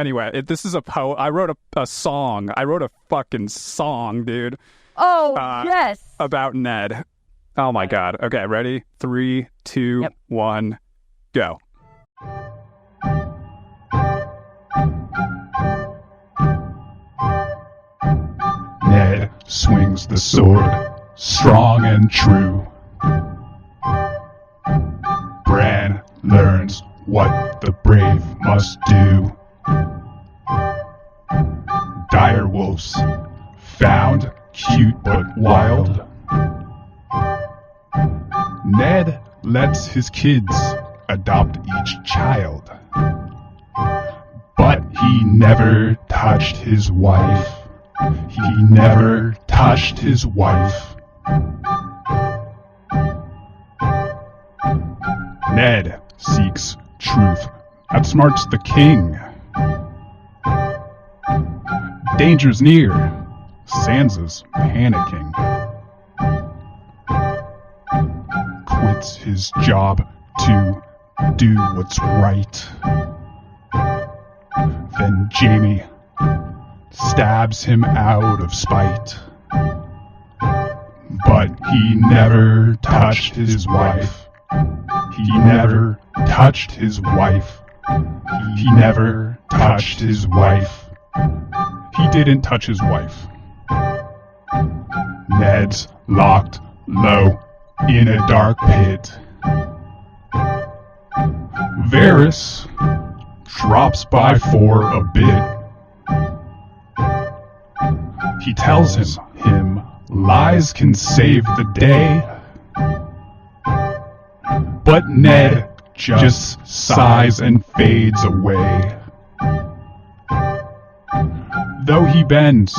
Anyway, this is a poem. I wrote a song. I wrote a fucking song, dude. Oh, yes. About Ned. Oh my God. Okay, ready? 3, 2, 1, go. Ned swings the sword, strong and true. Bran learns what the brave must do. Dire wolves, found cute but wild. Ned lets his kids adopt each child. But he never touched his wife. He never touched his wife. Ned seeks truth, outsmarts the king. Danger's near. Sansa's panicking. Quits his job to do what's right. Then Jaime stabs him out of spite. But he never touched his wife. He never touched his wife. He never touched his wife. He didn't touch his wife. Ned's locked low in a dark pit. Varys drops by for a bit. He tells him lies can save the day. But Ned just sighs and fades away. Though he bends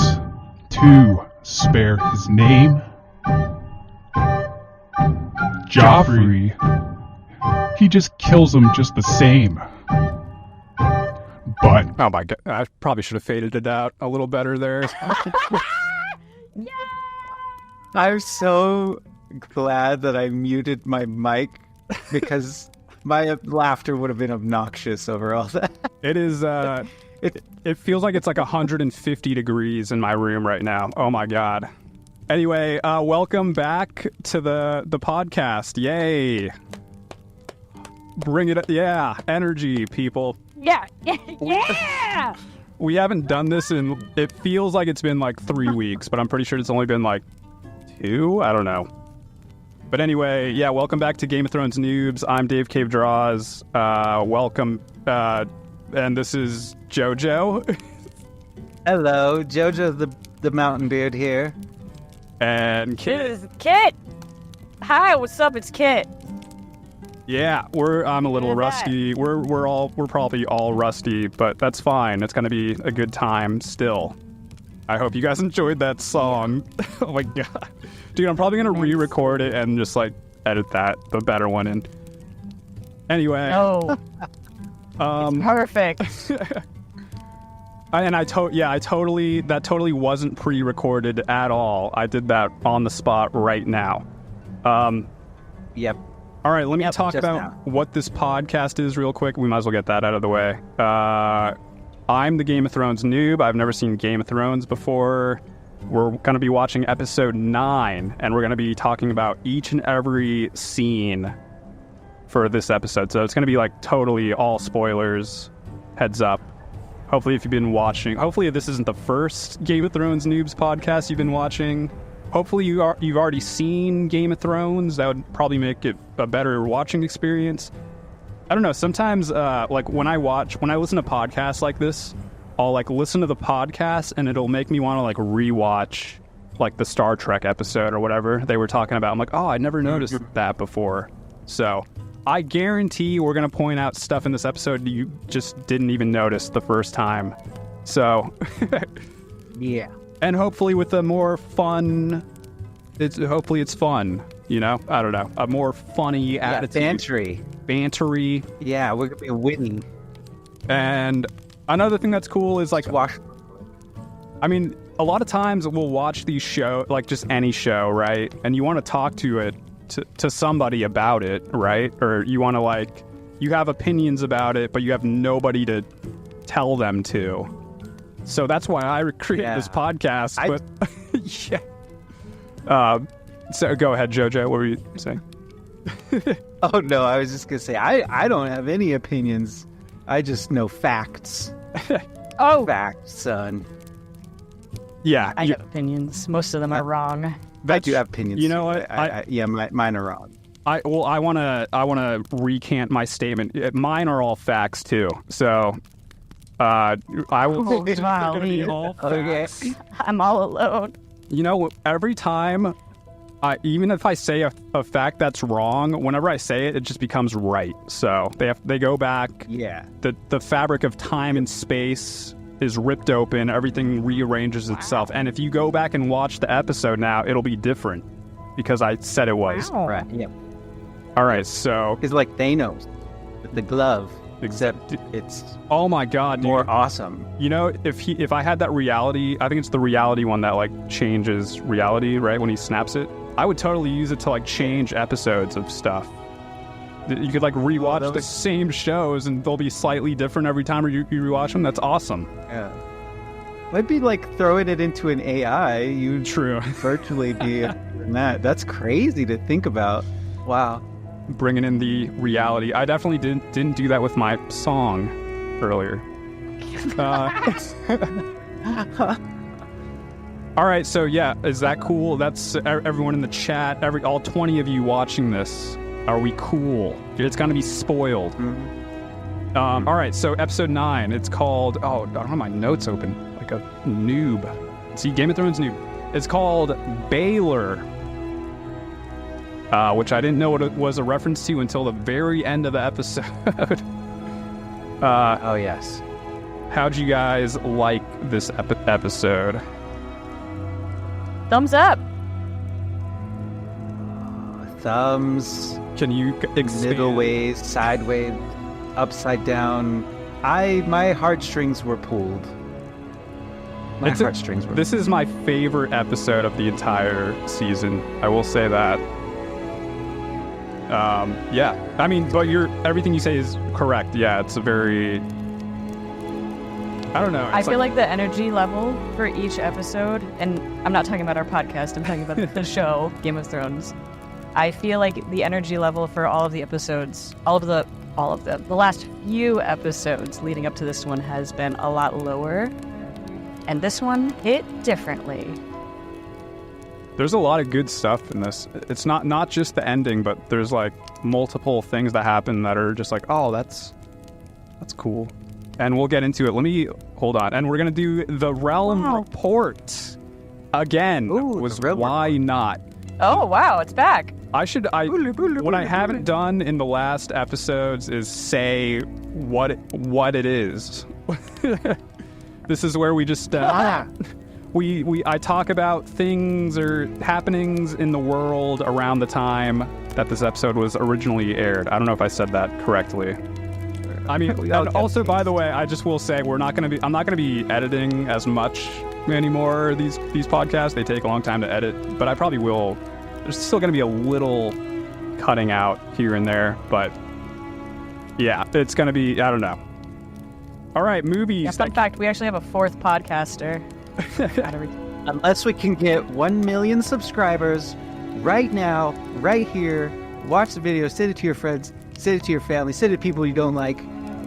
to spare his name, Joffrey, he just kills him just the same. But oh my God, I probably should have faded it out a little better there. Yeah. I'm so glad that I muted my mic because my laughter would have been obnoxious over all that. It is, it feels like it's like 150 degrees in my room right now. Oh my God. Anyway, welcome back to the podcast. Yay. Bring it, yeah, energy, people. Yeah. Yeah. We haven't done this in, it feels like it's been like 3 weeks, but I'm pretty sure it's only been like 2? I don't know. But anyway, yeah, welcome back to Game of Thrones Noobs. I'm Dave Cave Draws. Welcome, and this is JoJo. Hello, JoJo the Mountain Beard here. And Kit. This is Kit. Hi, what's up? It's Kit. Yeah, I'm a little rusty. We're probably all rusty, but that's fine. It's gonna be a good time still. I hope you guys enjoyed that song. Oh my God. Dude, I'm probably gonna re-record it and just like edit the better one in. Anyway. Oh. It's perfect. That totally wasn't pre-recorded at all. I did that on the spot right now. Yep. All right, let me talk about now. what this podcast is real quick. We might as well get that out of the way. I'm the Game of Thrones noob. I've never seen Game of Thrones before. We're going to be watching episode 9, and we're going to be talking about each and every scene for this episode. So it's going to be like totally all spoilers. Heads up. Hopefully if you've been watching, hopefully this isn't the first Game of Thrones noobs podcast you've been watching. Hopefully you've already seen Game of Thrones. That would probably make it a better watching experience. I don't know. Sometimes, like when I listen to podcasts like this, I'll like listen to the podcast and it'll make me want to like rewatch like the Star Trek episode or whatever they were talking about. I'm like, oh, I never noticed that before. So I guarantee we're going to point out stuff in this episode you just didn't even notice the first time. So Yeah. And hopefully with a more fun, hopefully it's fun, you know? I don't know. A more funny attitude. Bantery. Yeah, we're going to be winning. And another thing that's cool is like, I mean, a lot of times we'll watch these shows, like just any show, right? And you want to talk to somebody about it, right? Or you want to like, you have opinions about it, but you have nobody to tell them to. So that's why I created this podcast. But yeah. So go ahead, JoJo. What were you saying? Oh no, I was just gonna say I don't have any opinions. I just know facts. Facts, son. Yeah, I have opinions. Most of them are wrong. I do have opinions. You know what? Mine are wrong. I wanna recant my statement. Mine are all facts too. So I will. They're gonna be all facts. Okay. I'm all alone. You know, every time, even if I say a fact that's wrong, whenever I say it, it just becomes right. So they go back. Yeah. The fabric of time and space is ripped open. Everything rearranges itself. And if you go back and watch the episode now, it'll be different because I said it was. Wow. Right. Yep. All right. So it's like Thanos with the glove, except it's oh my god, dude. More awesome. You know, if I had that reality, I think it's the reality one that like changes reality, right? When he snaps it, I would totally use it to like change episodes of stuff. You could like rewatch the same shows and they'll be slightly different every time you rewatch them. That's awesome. Yeah. Might be like throwing it into an AI. You'd virtually be in that. That's crazy to think about. Wow. Bringing in the reality. I definitely didn't do that with my song earlier. All right, so yeah, is that cool? That's everyone in the chat, all 20 of you watching this. Are we cool? It's gonna be spoiled. Mm-hmm. All right, so episode 9. It's called. Oh, I don't have my notes open. Like a noob. See, Game of Thrones noob. It's called Baelor. Which I didn't know what it was a reference to until the very end of the episode. Oh, yes. How'd you guys like this episode? Thumbs up. Thumbs. Can you expand? Middle ways, sideways, upside down. My heartstrings were pulled. This is my favorite episode of the entire season. I will say that. Yeah. I mean, but everything you say is correct. Yeah, it's a very. I don't know. I feel like the energy level for each episode, and I'm not talking about our podcast, I'm talking about the show, Game of Thrones. I feel like the energy level for all of the episodes, the last few episodes leading up to this one has been a lot lower. And this one hit differently. There's a lot of good stuff in this. It's not just the ending, but there's like multiple things that happen that are just like, oh, that's cool. And we'll get into it. Let me hold on. And we're gonna do the Realm Report again. Ooh, why not? Oh wow, it's back. What I haven't done in the last episodes is say what it is. This is where we just I talk about things or happenings in the world around the time that this episode was originally aired. I don't know if I said that correctly. I mean, and also, by the way, I just will say I'm not going to be editing as much anymore. These podcasts, they take a long time to edit, but I probably will. There's still going to be a little cutting out here and there, but yeah, it's going to be, I don't know. All right, movies. Yeah, fun fact, we actually have a fourth podcaster. Unless we can get 1 million subscribers right now, right here, watch the video, send it to your friends, send it to your family, send it to people you don't like,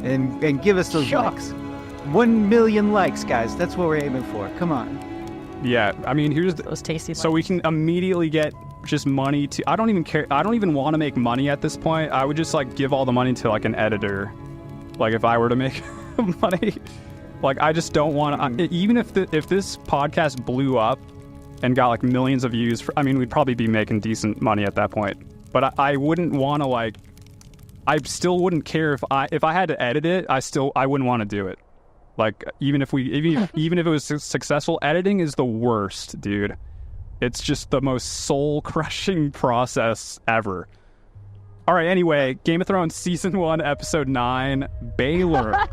and give us those likes. 1 million likes, guys. That's what we're aiming for. Come on. Yeah, I mean, here's those tasty likes. So we can immediately get just money to. I don't even care. I don't even want to make money at this point. I would just like give all the money to like an editor. Like if I were to make money, like I just don't want to. Even if this podcast blew up and got like millions of views, I mean, we'd probably be making decent money at that point. But I wouldn't want to like. I still wouldn't care if I had to edit it. I wouldn't want to do it. Like even if it was successful, editing is the worst, dude. It's just the most soul-crushing process ever. All right, anyway, Game of Thrones Season 1, Episode 9, Baelor,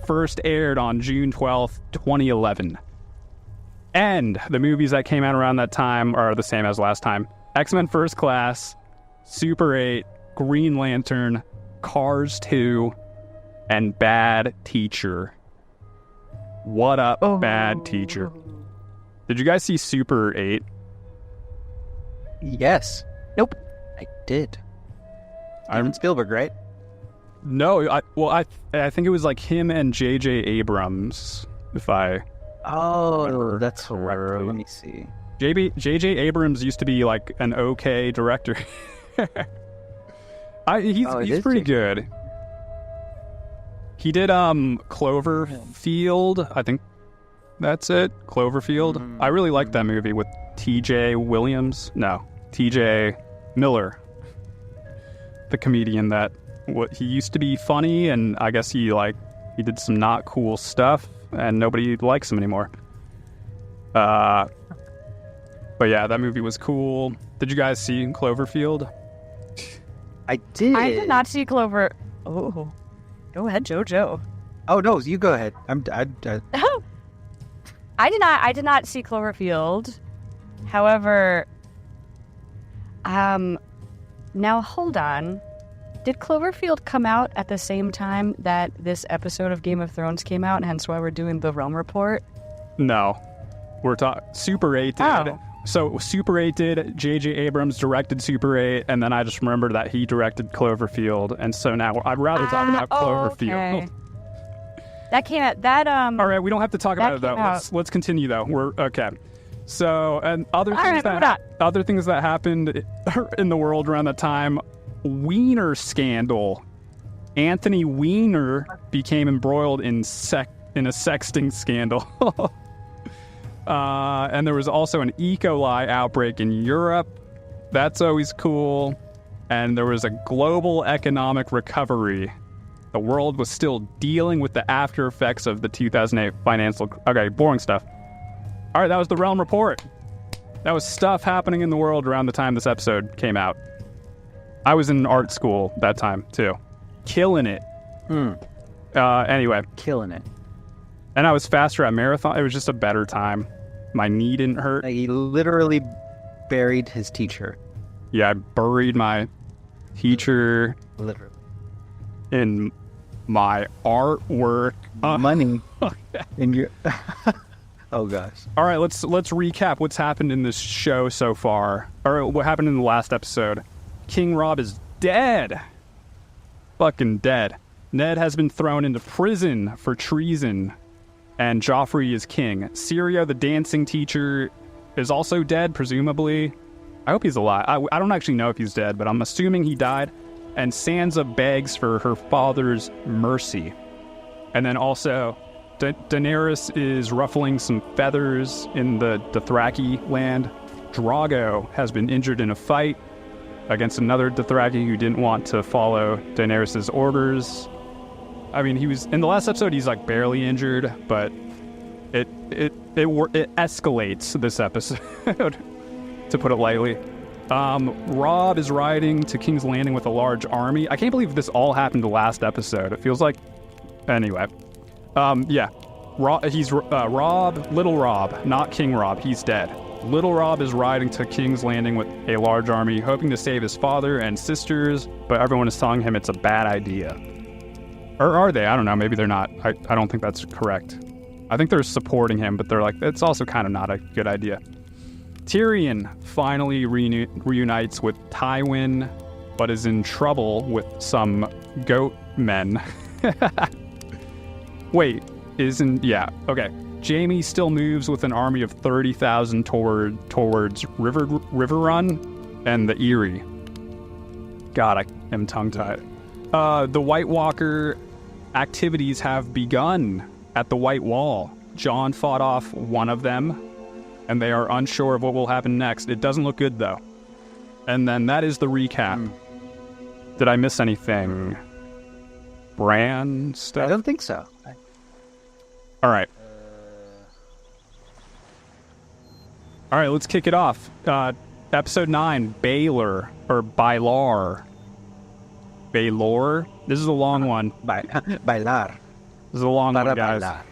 first aired on June 12th, 2011. And the movies that came out around that time are the same as last time. X-Men First Class, Super 8, Green Lantern, Cars 2, and Bad Teacher. What up, bad teacher? Did you guys see Super 8? Yes. Nope. I did. Steven Spielberg, right? No, I think it was like him and J.J. Abrams, if I... Oh, that's correct. correctly. Let me see. J.J. Abrams used to be like an okay director. He's pretty good. He did Cloverfield. I think that's it. Cloverfield. I really like that movie with T.J. Miller, the comedian that he used to be funny, and I guess he did some not cool stuff, and nobody likes him anymore. But yeah, that movie was cool. Did you guys see Cloverfield? I did. I did not see Clover. Oh, go ahead, JoJo. Oh no, you go ahead. I did not see Cloverfield. However, now hold on. Did Cloverfield come out at the same time that this episode of Game of Thrones came out, and hence why we're doing the Realm Report? No. We're talking... Super 8 did. Oh. So Super 8 did, J.J. Abrams directed Super 8, and then I just remembered that he directed Cloverfield, and so now I'd rather talk about Cloverfield. Okay. That can't... All right, we don't have to talk about it, though. Let's continue, though. We're... Okay. So, and other things that happened in the world around that time... Wiener scandal. Anthony Weiner became embroiled in a sexting scandal. And there was also an E. coli outbreak in Europe. That's always cool. And there was a global economic recovery. The world was still dealing with the after effects of the 2008 financial... Okay, boring stuff. All right, that was the Realm Report. That was stuff happening in the world around the time this episode came out. I was in art school that time, too. Killing it. Anyway. Killing it. And I was faster at marathon. It was just a better time. My knee didn't hurt. He literally buried his teacher. Yeah, I buried my teacher. Literally. In my artwork. Money. In your... Oh, gosh. All right, let's recap what's happened in this show so far. Or what happened in the last episode. King Rob is dead. Fucking dead. Ned has been thrown into prison for treason. And Joffrey is king. Syrio, the dancing teacher, is also dead, presumably. I hope he's alive. I don't actually know if he's dead, but I'm assuming he died. And Sansa begs for her father's mercy. And then also, Daenerys is ruffling some feathers in the Dothraki land. Drogo has been injured in a fight against another Dothraki who didn't want to follow Daenerys' orders. I mean, he was in the last episode. He's like barely injured, but it escalates this episode, to put it lightly. Rob is riding to King's Landing with a large army. I can't believe this all happened the last episode. It feels like, anyway. Yeah, he's Rob, Little Rob, not King Rob. He's dead. Little Rob is riding to King's Landing with a large army, hoping to save his father and sisters, but everyone is telling him it's a bad idea. Or are they? I don't know. Maybe they're not. I don't think that's correct. I think they're supporting him, but they're like, it's also kind of not a good idea. Tyrion finally reunites with Tywin, but is in trouble with some goat men. Wait, yeah, okay. Jaime still moves with an army of 30,000 towards River Run and the Eyrie. God, I am tongue-tied. The White Walker activities have begun at the White Wall. Jon fought off one of them, and they are unsure of what will happen next. It doesn't look good, though. And then that is the recap. Did I miss anything? Bran stuff? I don't think so. All right. All right, let's kick it off. Episode 9, Baelor, or Baelor. Baelor? This is a long one. Bailar. This is a long one, guys. Bailar.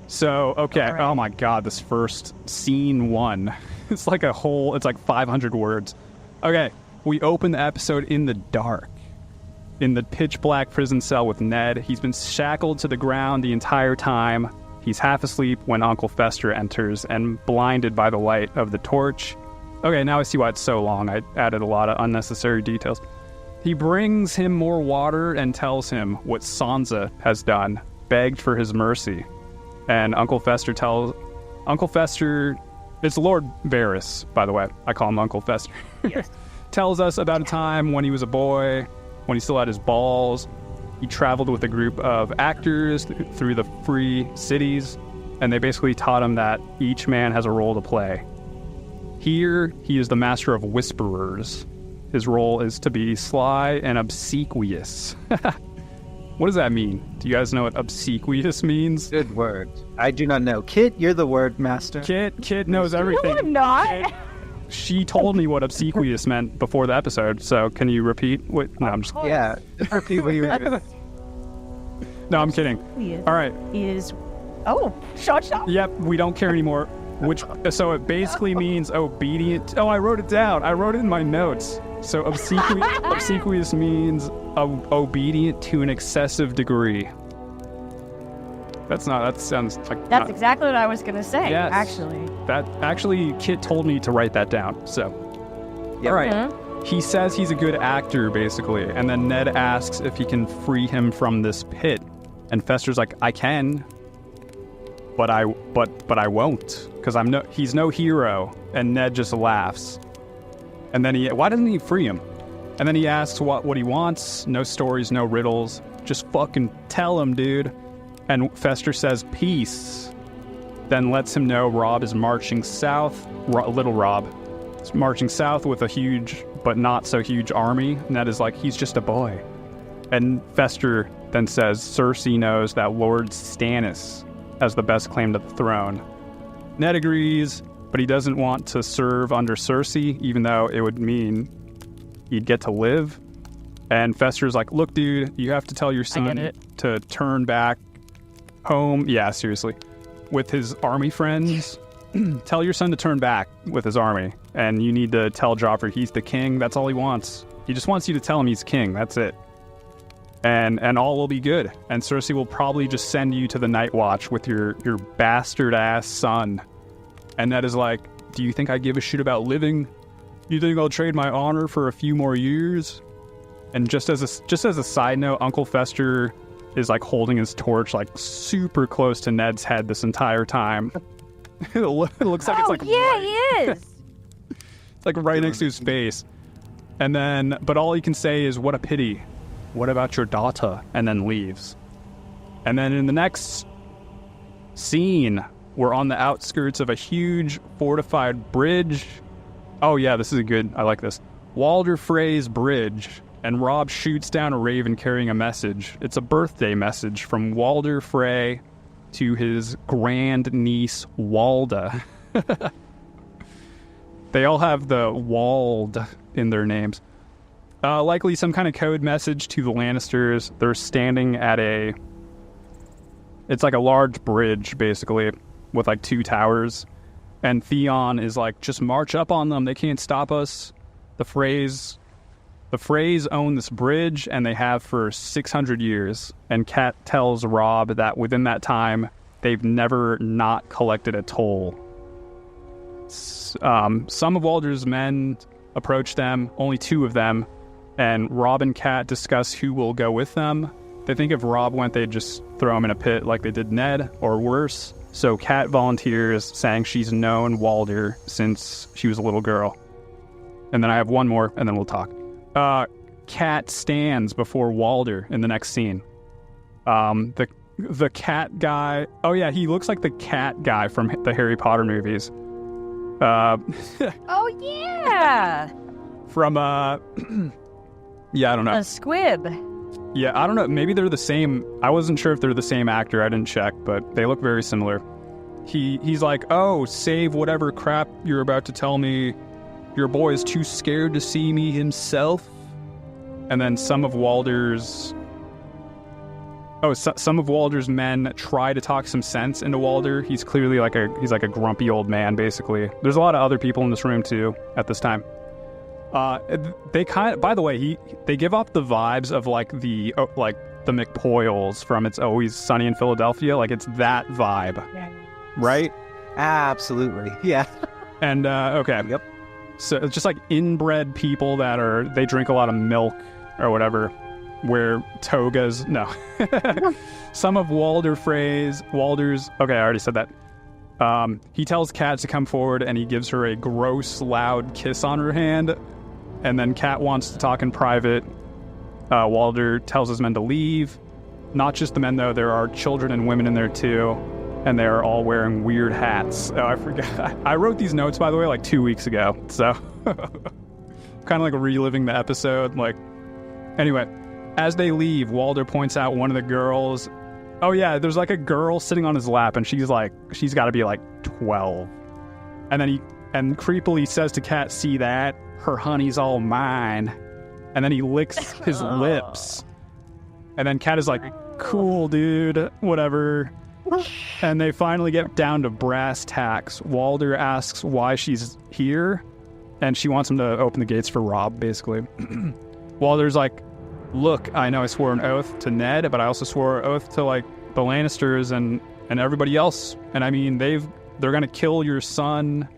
So, okay. Right. Oh my God, this first scene 1. It's like 500 words. Okay, we open the episode in the dark. In the pitch black prison cell with Ned. He's been shackled to the ground the entire time. He's half asleep when Uncle Fester enters and blinded by the light of the torch. Okay, now I see why it's so long. I added a lot of unnecessary details. He brings him more water and tells him what Sansa has done, begged for his mercy. And Uncle Fester, it's Lord Varys, by the way. I call him Uncle Fester. Yes. Tells us about a time when he was a boy, when he still had his balls. He traveled with a group of actors through the free cities, and they basically taught him that each man has a role to play. Here, he is the master of whisperers. His role is to be sly and obsequious. What does that mean? Do you guys know what obsequious means? Good word. I do not know. Kit, you're the word master. Kit knows everything. No, I'm not. Kit, she told me what obsequious meant before the episode, so can you repeat what? No, I'm just... Yeah. Repeat what you were. No, I'm kidding. All right. Is... Oh, shut up. Yep, we don't care anymore. So it basically means obedient. Oh, I wrote it down. I wrote it in my notes. So obsequious means obedient to an excessive degree. That sounds like... That's exactly what I was going to say, Yes. actually. Kit told me to write that down, so... Yep. All right. He says he's a good actor, basically, and then Ned asks if he can free him from this pit. And Fester's like, I can, but I won't, because he's no hero. And Ned just laughs. And then why doesn't he free him? And then he asks what he wants. No stories, no riddles. Just fucking tell him, dude. And Fester says peace. Then lets him know Robb is marching south. Little Robb is marching south with a huge but not so huge army. Ned is like, he's just a boy. And Fester then says Cersei knows that Lord Stannis has the best claim to the throne. Ned agrees, but he doesn't want to serve under Cersei, even though it would mean he'd get to live. And Fester's like, look, dude, you have to tell your son to turn back home. Yeah, seriously. With his army friends. Tell your son to turn back with his army. And you need to tell Joffrey he's the king. That's all he wants. He just wants you to tell him he's king. That's it. And all will be good. And Cersei will probably just send you to the Night Watch with your bastard-ass son. And Ned is like, do you think I give a shit about living? You think I'll trade my honor for a few more years? And just as a side note, Uncle Fester is like holding his torch like super close to Ned's head this entire time. It looks like it's like he is. It's like right next to his face. And then, but all he can say is, what a pity. What about your daughter? And then leaves. And then in the next scene, we're on the outskirts of a huge fortified bridge. Oh yeah, this is I like this. Walder Frey's bridge. And Robb shoots down a raven carrying a message. It's a birthday message from Walder Frey to his grandniece Walda. They all have the Wald in their names. Likely some kind of code message to the Lannisters. They're standing at it's like a large bridge, basically, with like 2 towers. And Theon is like, just march up on them. They can't stop us. The Freys own this bridge, and they have for 600 years. And Cat tells Robb that within that time, they've never not collected a toll. Some of Walder's men approach them, only 2 of them, and Robb and Cat discuss who will go with them. They think if Robb went, they'd just throw him in a pit like they did Ned, or worse. So Cat volunteers, saying she's known Walder since she was a little girl. And then I have one more, and then we'll talk. Cat stands before Walder in the next scene. The cat guy... Oh yeah, he looks like the cat guy from the Harry Potter movies. Oh yeah! From, yeah, I don't know. A squib. Yeah, I don't know. Maybe they're the same. I wasn't sure if they're the same actor. I didn't check, but they look very similar. He's like, oh, save whatever crap you're about to tell me. Your boy is too scared to see me himself. And then some of Walder's men try to talk some sense into Walder. He's clearly like a grumpy old man, basically. There's a lot of other people in this room too at this time. They kind of, by the way, they give off the vibes of like the McPoyles from It's Always Sunny in Philadelphia. Like it's that vibe, right? Absolutely, yeah. And okay, Yep. so it's just like inbred people they drink a lot of milk or whatever, wear togas. No, some of Walder's. Okay, I already said that. He tells Kat to come forward and he gives her a gross, loud kiss on her hand. And then Kat wants to talk in private. Walder tells his men to leave. Not just the men, though. There are children and women in there, too. And they are all wearing weird hats. Oh, I forgot. I wrote these notes, by the way, like 2 weeks ago. So, kind of like reliving the episode. Like, anyway, as they leave, Walder points out one of the girls. Oh, yeah, there's like a girl sitting on his lap, and she's got to be like 12. And then he creepily says to Kat, "See that? Her honey's all mine." And then he licks his lips. And then Kat is like, "Cool, dude, whatever." And they finally get down to brass tacks. Walder asks why she's here, and she wants him to open the gates for Rob, basically. Walder's like, "Look, I know I swore an oath to Ned, but I also swore an oath to, like, the Lannisters and everybody else. And I mean, they're going to kill your son.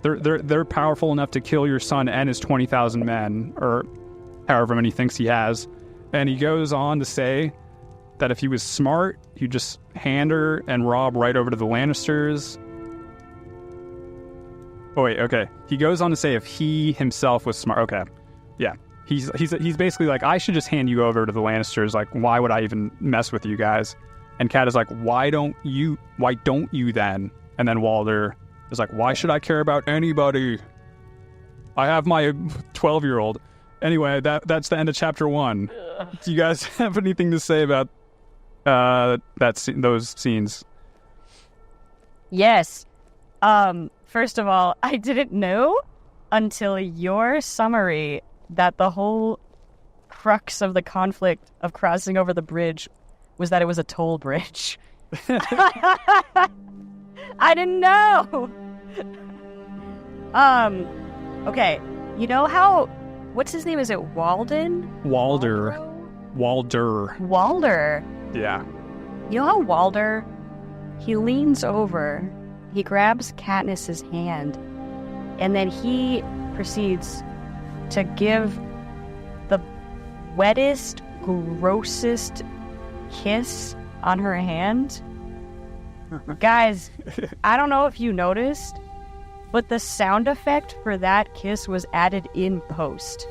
They're powerful enough to kill your son and his 20,000 men, or however many he thinks he has." And he goes on to say that if he was smart, he'd just hand her and Rob right over to the Lannisters. Oh, wait, okay. He goes on to say if he himself was smart. Okay, yeah. He's basically like, I should just hand you over to the Lannisters. Like, why would I even mess with you guys? And Kat is like, why don't you then? And then Walder is like, why should I care about anybody? I have my 12-year-old. Anyway, that's the end of chapter 1. Do you guys have anything to say about those scenes? Yes. First of all, I didn't know until your summary that the whole crux of the conflict of crossing over the bridge was that it was a toll bridge. I didn't know. Okay. You know how, what's his name? Is it Walden? Walder. Yeah. You know how Walder, he leans over, he grabs Katniss's hand, and then he proceeds to give the wettest, grossest kiss on her hand. Guys, I don't know if you noticed, but the sound effect for that kiss was added in post.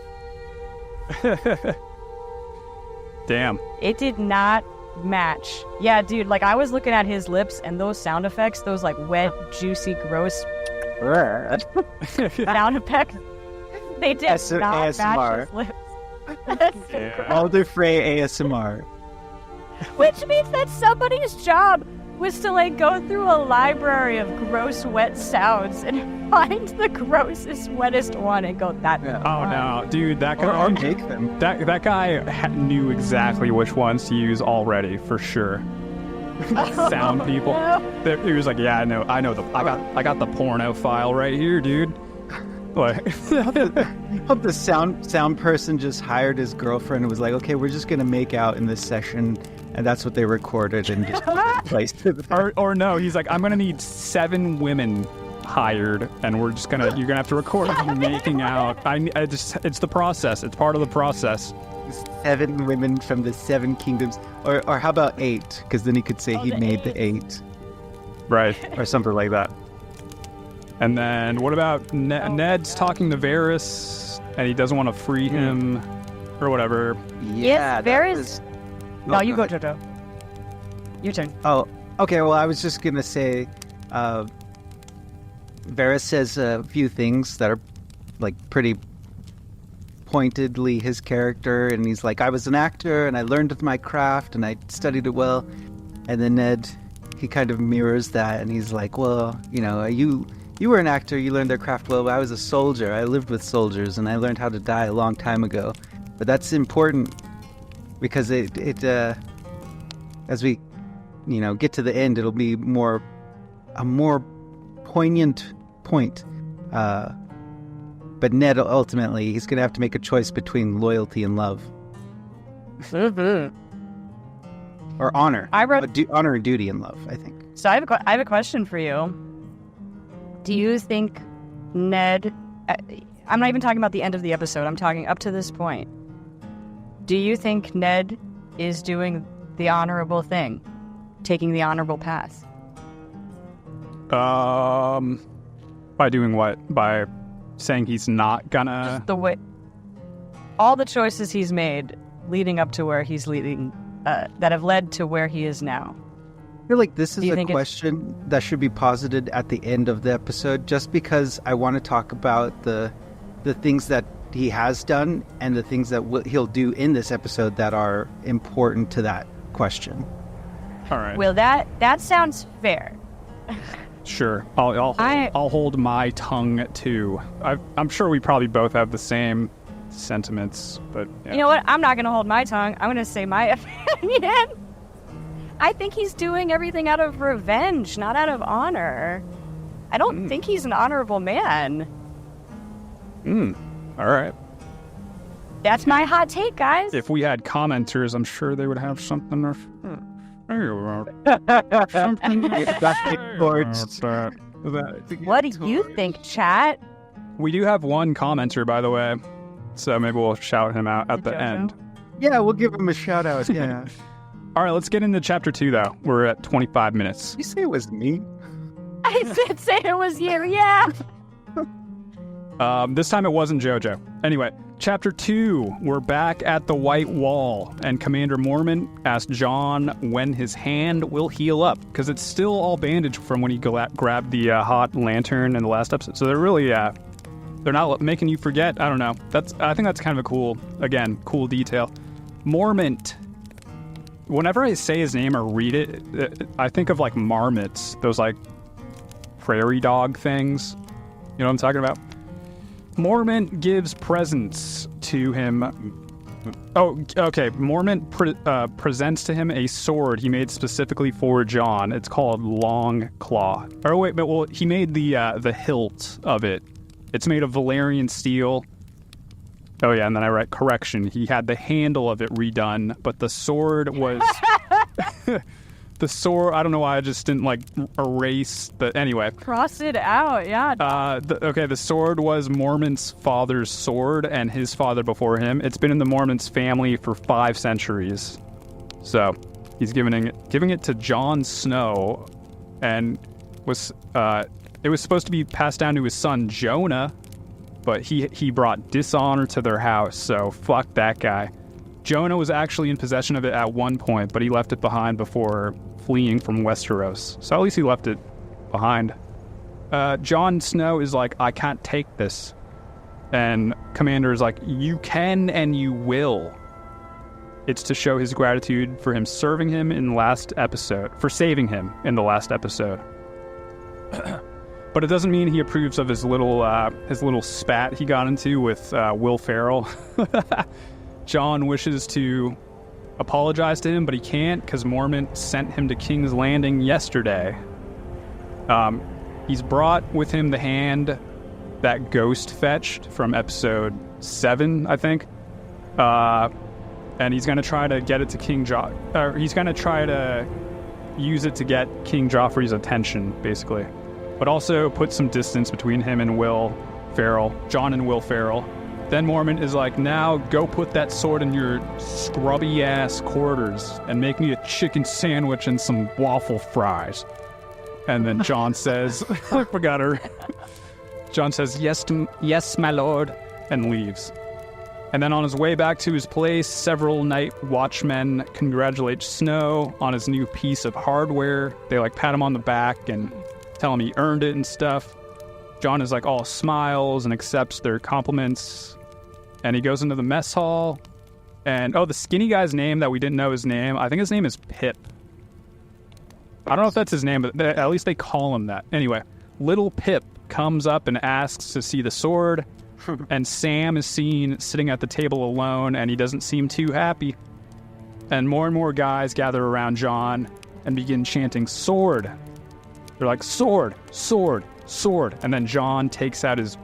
Damn. It did not match. Yeah, dude, like I was looking at his lips and those sound effects, those like wet, juicy, gross sound effects, they did not match his lips. Walder Frey ASMR. Which means that somebody's job was to like go through a library of gross, wet sounds and find the grossest, wettest one and go, that. Yeah. Oh no, dude, that guy. Or make them. That guy knew exactly which ones to use already, for sure. Sound people. No. He was like, "Yeah, I know. I got the porno file right here, dude." Like, Hope the sound person just hired his girlfriend and was like, "Okay, we're just gonna make out in this session," and that's what they recorded and just placed it. or no, he's like, "I'm gonna need 7 women hired, and you're gonna have to record them making out." It's the process. It's part of the process. 7 women from the 7 kingdoms, or how about 8? Because then he could say he made the 8, Right. or something like that. And then what about Ned's talking to Varys, and he doesn't want to free him, or whatever. Yeah, Yes, Varys. No, you go, Jojo. Your turn. Oh, okay. Well, I was just gonna say, Varys says a few things that are like pretty pointedly his character, and he's like, "I was an actor, and I learned my craft, and I studied it well." And then Ned, he kind of mirrors that, and he's like, "Well, you were an actor, you learned their craft well, but I was a soldier. I lived with soldiers, and I learned how to die a long time ago." But that's important because it as we, get to the end, it'll be a more poignant point. But Ned, ultimately, he's going to have to make a choice between loyalty and love. Or honor. Honor and duty and love, I think. So I have a question for you. Do you think Ned... I'm not even talking about the end of the episode. I'm talking up to this point. Do you think Ned is doing the honorable thing? Taking the honorable path? By doing what? By saying he's not gonna... Just the way... All the choices he's made leading up to where he's leading... that have led to where he is now. I feel like this is a question that should be posited at the end of the episode, just because I want to talk about the things that he has done and the things that he'll do in this episode that are important to that question. All right. Well, that sounds fair. Sure. I'll hold my tongue too. I'm sure we probably both have the same sentiments, but yeah. You know what? I'm not going to hold my tongue. I'm going to say my opinion. I think he's doing everything out of revenge, not out of honor. I don't think he's an honorable man. All right. That's my hot take, guys. If we had commenters, I'm sure they would have something. What do you think, chat? We do have one commenter, by the way, so maybe we'll shout him out at the end. Yeah, we'll give him a shout out. Yeah. All right, let's get into chapter 2, though. We're at 25 minutes. You say it was me? I did say it was you, yeah. This time it wasn't JoJo. Anyway, chapter 2, we're back at the White Wall, and Commander Mormont asked Jon when his hand will heal up, because it's still all bandaged from when he grabbed the hot lantern in the last episode. So they're really, they're not making you forget. I don't know. I think that's kind of a cool detail. Mormont. Whenever I say his name or read it, I think of like marmots, those like prairie dog things. You know what I'm talking about? Mormont gives presents to him. Oh, okay. Mormont presents to him a sword he made specifically for Jon. It's called Long Claw. Oh wait, but well, he made the hilt of it. It's made of Valyrian steel. Oh yeah, and then I write correction. He had the handle of it redone, but the sword was the sword. I don't know why I just didn't like erase the. Anyway, cross it out. Yeah. The sword was Mormont's father's sword, and his father before him. It's been in the Mormont's family for 5 centuries. So he's giving it to Jon Snow, and it was supposed to be passed down to his son Jonah. But he brought dishonor to their house, so fuck that guy. Jonah was actually in possession of it at one point, but he left it behind before fleeing from Westeros. So at least he left it behind. Jon Snow is like, I can't take this. And Commander is like, you can and you will. It's to show his gratitude for him serving him in the last episode, for saving him in the last episode. But it doesn't mean he approves of his little spat he got into with Will Ferrell. Jon wishes to apologize to him, but he can't because Mormont sent him to King's Landing yesterday. He's brought with him the hand that Ghost fetched from episode 7, I think. And he's going to try to get it to he's going to try to use it to get King Joffrey's attention, basically. But also put some distance between him and Jon and Will Ferrell. Then Mormont is like, now go put that sword in your scrubby-ass quarters and make me a chicken sandwich and some waffle fries. And then Jon says, I forgot her. Jon says, yes, my lord, and leaves. And then on his way back to his place, several night watchmen congratulate Snow on his new piece of hardware. They pat him on the back and tell him he earned it and stuff. Jon is all smiles and accepts their compliments. And he goes into the mess hall. And, the skinny guy's name that we didn't know his name, I think his name is Pip. I don't know if that's his name, but at least they call him that. Anyway, little Pip comes up and asks to see the sword. And Sam is seen sitting at the table alone, and he doesn't seem too happy. And more guys gather around Jon and begin chanting, sword. They're like, sword, sword, sword. And then Jon takes out his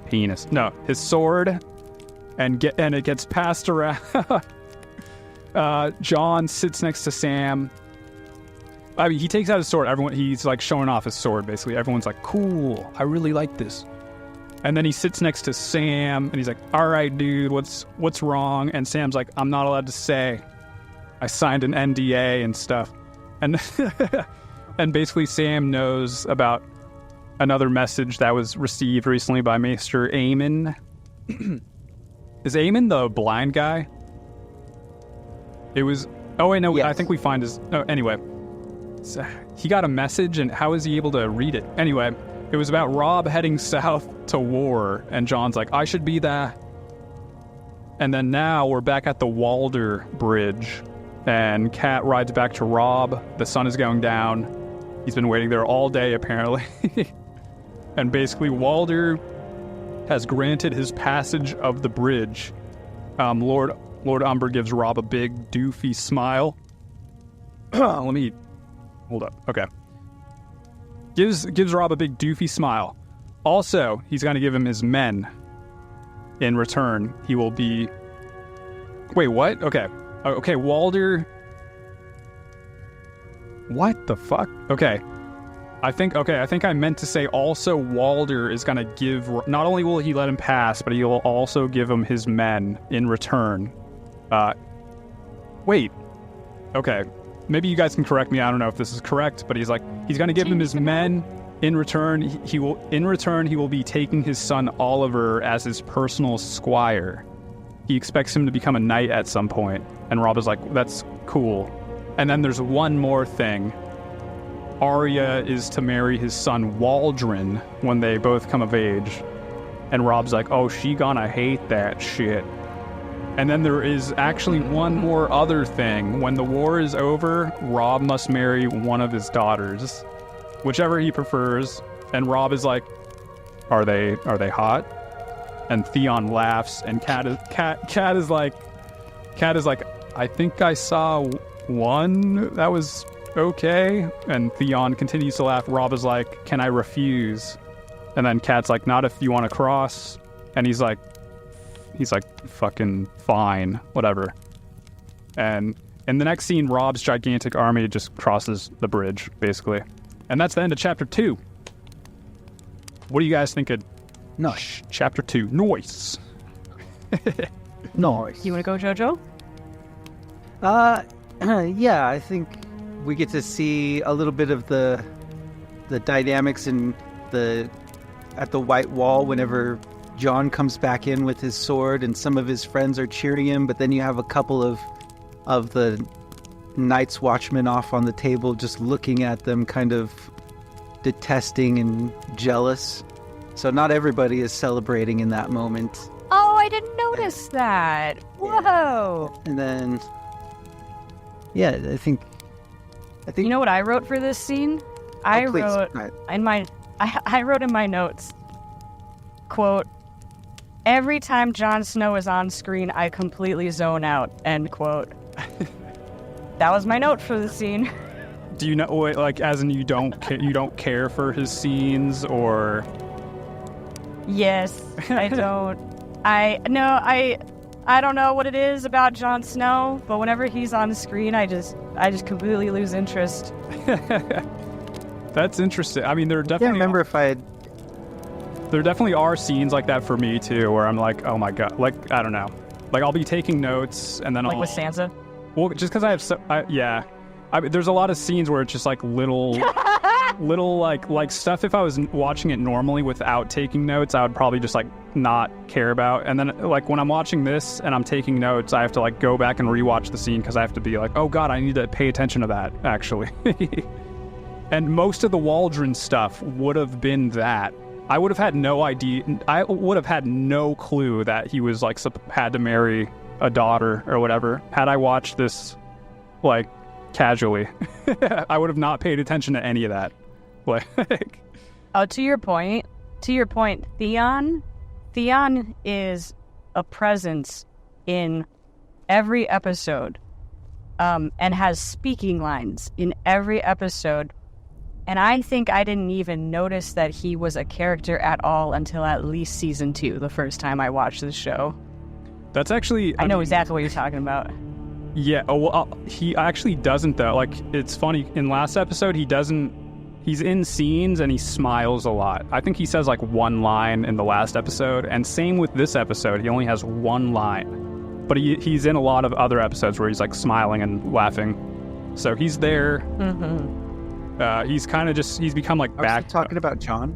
penis. No, his sword, and it gets passed around. John sits next to Sam. I mean, he takes out his sword. He's like showing off his sword, basically. Everyone's like, cool, I really like this. And then he sits next to Sam, and he's like, all right, dude, what's wrong? And Sam's like, I'm not allowed to say. I signed an NDA and stuff. And and basically Sam knows about another message that was received recently by Maester Eamon. Is Eamon the blind guy? It was... Oh, wait, no, yes. I think we find his... Oh, anyway. So he got a message, and how is he able to read it? Anyway, it was about Rob heading south to war, and John's like, I should be there. And then now we're back at the Walder Bridge, and Kat rides back to Rob. The sun is going down. He's been waiting there all day, apparently. And basically, Walder has granted his passage of the bridge. Lord Umber gives Rob a big, doofy smile. Let me... Hold up. Okay. Gives Rob a big, doofy smile. Also, he's going to give him his men. In return, he will be... Wait, what? Okay. Okay, Walder... What the fuck? Okay. I think I meant to say also Walder is going to give... Not only will he let him pass, but he will also give him his men in return. Wait. Okay. Maybe you guys can correct me. I don't know if this is correct, but he's going to give him his men in return. He will be taking his son Oliver as his personal squire. He expects him to become a knight at some point. And Rob is like, that's cool. And then there's one more thing. Arya is to marry his son Waldron when they both come of age. And Rob's like, oh, she gonna hate that shit. And then there is actually one more other thing. When the war is over, Rob must marry one of his daughters, whichever he prefers. And Rob is like, are they hot? And Theon laughs, and Kat is like, I think I saw one that was okay. And Theon continues to laugh. Rob is like, can I refuse? And then Kat's like, not if you want to cross. And he's like, fucking fine, whatever. And in the next scene, Rob's gigantic army just crosses the bridge, basically. And that's the end of chapter 2. What do you guys think of chapter 2? Nice. Nice. You want to go, Jojo? Yeah, I think we get to see a little bit of the dynamics at the White Wall whenever John comes back in with his sword and some of his friends are cheering him, but then you have a couple of the Night's Watchmen off on the table just looking at them, kind of detesting and jealous. So not everybody is celebrating in that moment. Oh, I didn't notice that. Whoa. And then, yeah, I think. You know what I wrote for this scene? I wrote in my notes, quote, every time Jon Snow is on screen, I completely zone out, end quote. That was my note for the scene. Do you know, like, as in you don't care for his scenes, or? Yes, I don't. I don't know what it is about Jon Snow, but whenever he's on screen, I just completely lose interest. That's interesting. I mean, there definitely. There definitely are scenes like that for me too, where I'm like, oh my god, like, I don't know, like I'll be taking notes and then like with Sansa. Well, just because I mean, there's a lot of scenes where it's just like little like stuff. If I was watching it normally without taking notes, I would probably just like not care about. And then like when I'm watching this and I'm taking notes, I have to like go back and rewatch the scene because I have to be like, oh god, I need to pay attention to that actually. And most of the Waldron stuff would have been that. I would have had no idea. I would have had no clue that he was like had to marry a daughter or whatever. Had I watched this like casually, I would have not paid attention to any of that. Like, oh, to your point, Theon is a presence in every episode, and has speaking lines in every episode. And I think I didn't even notice that he was a character at all until at least season 2, the first time I watched this show. That's actually... I know exactly what you're talking about. Yeah, he actually doesn't, though. Like, it's funny, in last episode, he's in scenes and he smiles a lot. I think he says, like, one line in the last episode, and same with this episode, he only has one line. But he's in a lot of other episodes where he's, like, smiling and laughing. So he's there. Mm-hmm. He's kind of just, he's become, like, back... Are you talking about John?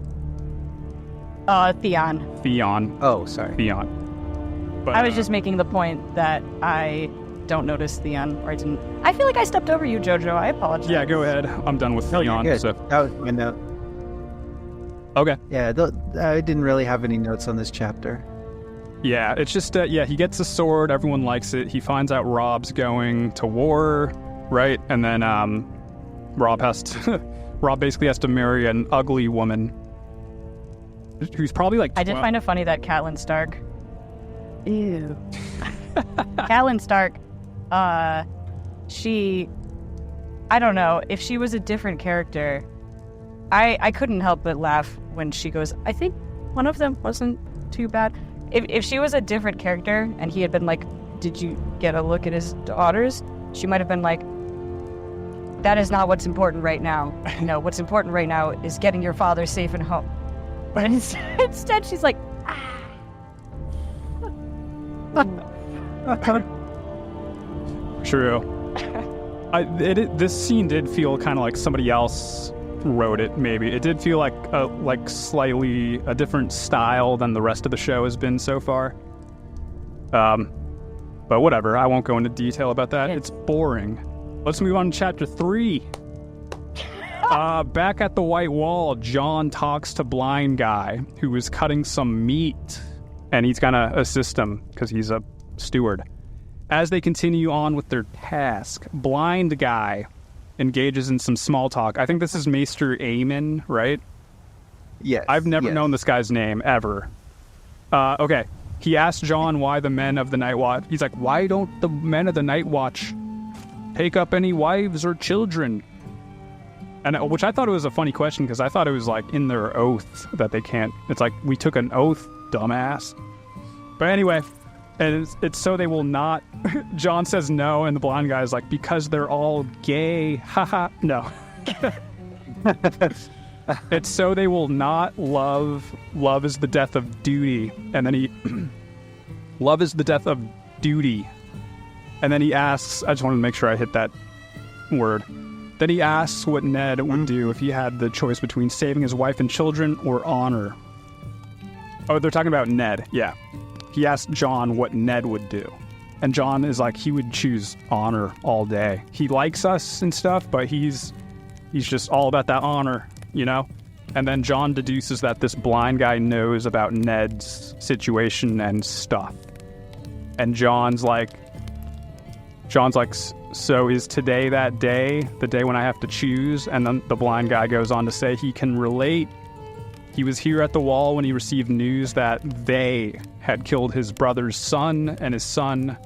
Theon. Theon. Oh, sorry. Theon. But, I was just making the point that I don't notice Theon, or I didn't. I feel like I stepped over you, Jojo. I apologize. Yeah, go ahead. I'm done with Theon. Good. So. That was my note. Okay. Yeah, I didn't really have any notes on this chapter. Yeah, it's just, he gets a sword. Everyone likes it. He finds out Rob's going to war, right? And then Rob basically has to marry an ugly woman who's probably like 12. I did find it funny that Catelyn Stark. Ew. Catelyn Stark, she, I don't know, if she was a different character, I couldn't help but laugh when she goes, I think one of them wasn't too bad. If she was a different character and he had been like, did you get a look at his daughters? She might have been like, that is not what's important right now. No, what's important right now is getting your father safe and home. But instead she's like, True. This scene did feel kind of like somebody else wrote it, maybe. It did feel like slightly a different style than the rest of the show has been so far. But whatever, I won't go into detail about that. It's boring. Let's move on to chapter 3. Back at the White Wall, John talks to Blind Guy, who is cutting some meat, and he's gonna assist him because he's a steward. As they continue on with their task, Blind Guy engages in some small talk. I think this is Maester Aemon, right? Yes. I've never known this guy's name, ever. Okay. He asked John why the men of the Night Watch... He's like, why don't the men of the Night Watch take up any wives or children? And which I thought it was a funny question, because I thought it was like in their oath that they can't... It's like, we took an oath, dumbass. But anyway... And it's so they will not... John says no, and the blind guy is like, because they're all gay. Haha. No. It's so they will not love. Love is the death of duty. And then he... Love is the death of duty. And then he asks... I just wanted to make sure I hit that word. Then he asks what Ned would do if he had the choice between saving his wife and children or honor. Oh, they're talking about Ned. Yeah. He asked John what Ned would do. And John is like, he would choose honor all day. He likes us and stuff, but he's just all about that honor, you know? And then John deduces that this blind guy knows about Ned's situation and stuff. And John's like, so is today that day, the day when I have to choose? And then the blind guy goes on to say he can relate. He was here at the wall when he received news that they had killed his brother's son and his son.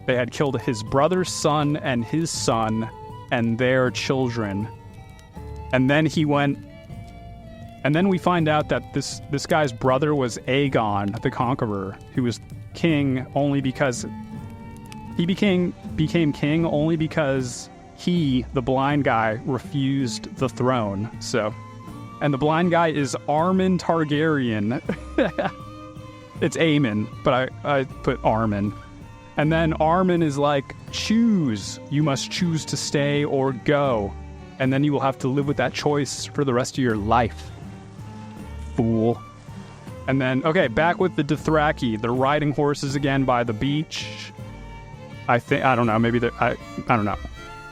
They had killed his brother's son and his son and their children. And then he went... And then we find out that this guy's brother was Aegon the Conqueror, who was king only because... He became king only because he, the blind guy, refused the throne. So... And the blind guy is Armin Targaryen. It's Aemon, but I put Armin. And then Armin is like, choose. You must choose to stay or go. And then you will have to live with that choice for the rest of your life. Fool. And then, okay, back with the Dothraki. They're riding horses again by the beach. I don't know, maybe I don't know.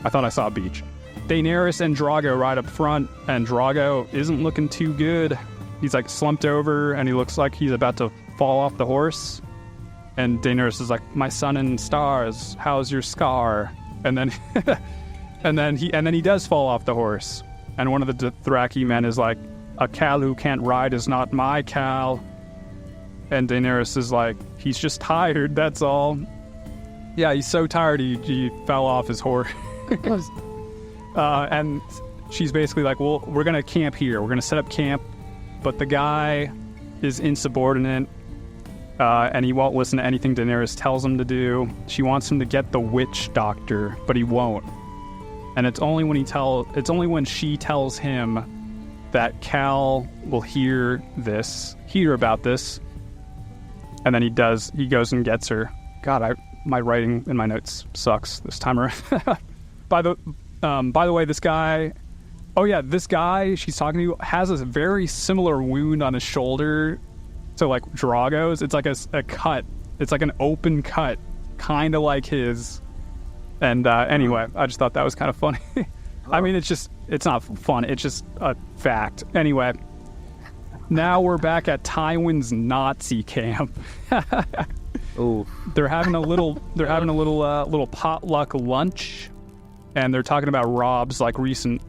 I thought I saw a beach. Daenerys and Drogo ride up front, and Drogo isn't looking too good. He's like slumped over, and he looks like he's about to fall off the horse. And Daenerys is like, "My son and stars, how's your scar?" And then, and then he does fall off the horse. And one of the Dothraki men is like, "A Khal who can't ride is not my Khal." And Daenerys is like, "He's just tired, that's all." Yeah, he's so tired he fell off his horse. And she's basically like, well, we're going to camp here. We're going to set up camp. But the guy is insubordinate, and he won't listen to anything Daenerys tells him to do. She wants him to get the witch doctor, but he won't. And it's only when she tells him that Cal will hear about this, and then he goes and gets her. God, my writing in my notes sucks this time around. By the way, this guy she's talking to has a very similar wound on his shoulder to like Drago's. It's like a cut. It's like an open cut, kind of like his. And anyway, I just thought that was kind of funny. I mean, it's not fun. It's just a fact. Anyway, now we're back at Tywin's Nazi camp. Oh, They're having a little potluck lunch, and they're talking about Rob's like recent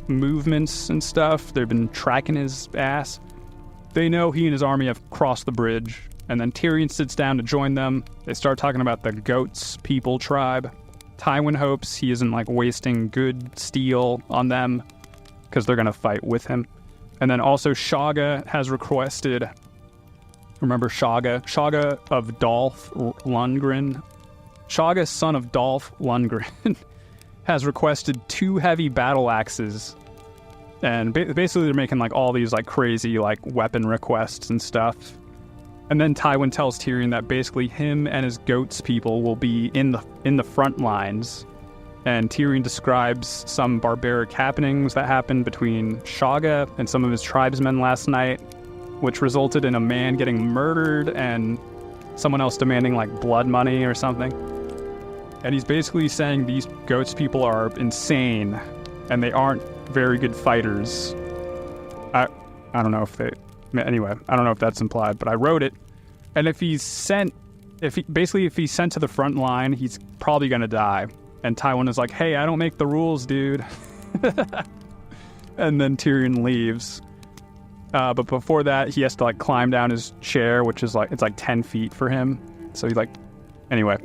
movements and stuff. They've been tracking his ass. They know he and his army have crossed the bridge, and then Tyrion sits down to join them. They start talking about the Goats people tribe. Tywin hopes he isn't like wasting good steel on them because they're gonna fight with him. And then also Shaga has requested, remember Shaga of Dolph Lundgren? Shaga, son of Dolph Lundgren, has requested 2 heavy battle axes. And basically they're making like all these like crazy like weapon requests and stuff. And then Tywin tells Tyrion that basically him and his Goats people will be in the front lines. And Tyrion describes some barbaric happenings that happened between Shaga and some of his tribesmen last night, which resulted in a man getting murdered and someone else demanding like blood money or something. And he's basically saying these Goats people are insane and they aren't very good fighters. I don't know if I don't know if that's implied, but I wrote it. And if he's sent to the front line, he's probably gonna die. And Tywin is like, hey, I don't make the rules, dude. And then Tyrion leaves. But before that, he has to like climb down his chair, which is like, it's like 10 feet for him. So he's like, anyway.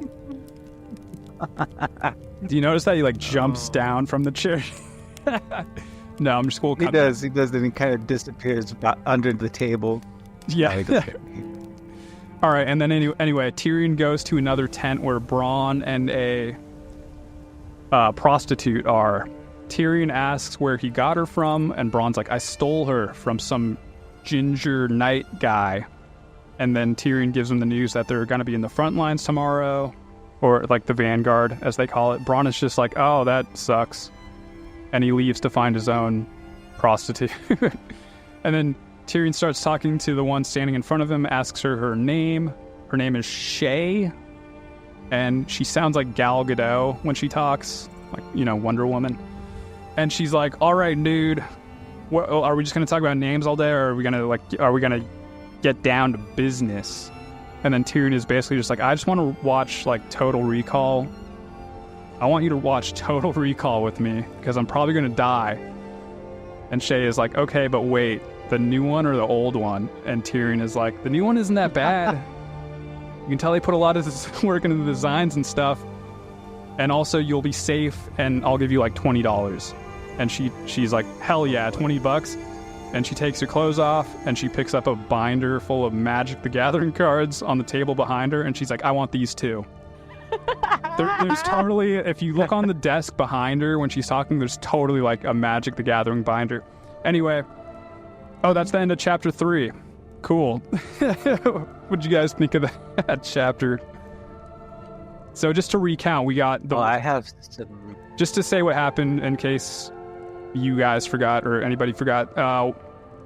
Do you notice that he like jumps down from the chair? No, I'm just cool. He does, then he kind of disappears under the table. Yeah. All right, and then anyway, Tyrion goes to another tent where Bronn and a prostitute are. Tyrion asks where he got her from, and Bronn's like, I stole her from some ginger knight guy. And then Tyrion gives him the news that they're going to be in the front lines tomorrow, or like the vanguard, as they call it. Bronn is just like, oh, that sucks. And he leaves to find his own prostitute. And then Tyrion starts talking to the one standing in front of him, asks her name. Her name is Shay. And she sounds like Gal Gadot when she talks, like, Wonder Woman. And she's like, all right, dude, are we just going to talk about names all day, or are we going to get down to business? And then Tyrion is basically just like, I just want to watch like Total Recall. I want you to watch Total Recall with me because I'm probably going to die. And Shay is like, okay, but wait, the new one or the old one? And Tyrion is like, the new one isn't that bad. You can tell they put a lot of this work into the designs and stuff. And also you'll be safe and I'll give you like $20. And she's like, hell yeah, $20. And she takes her clothes off and she picks up a binder full of Magic the Gathering cards on the table behind her. And she's like, I want these too. There's totally, if you look on the desk behind her when she's talking, there's totally like a Magic the Gathering binder. Anyway, that's the end of chapter 3. Cool. What'd you guys think of that chapter? So just to recount, we got the... I have some... Just to say what happened in case you guys forgot or anybody forgot.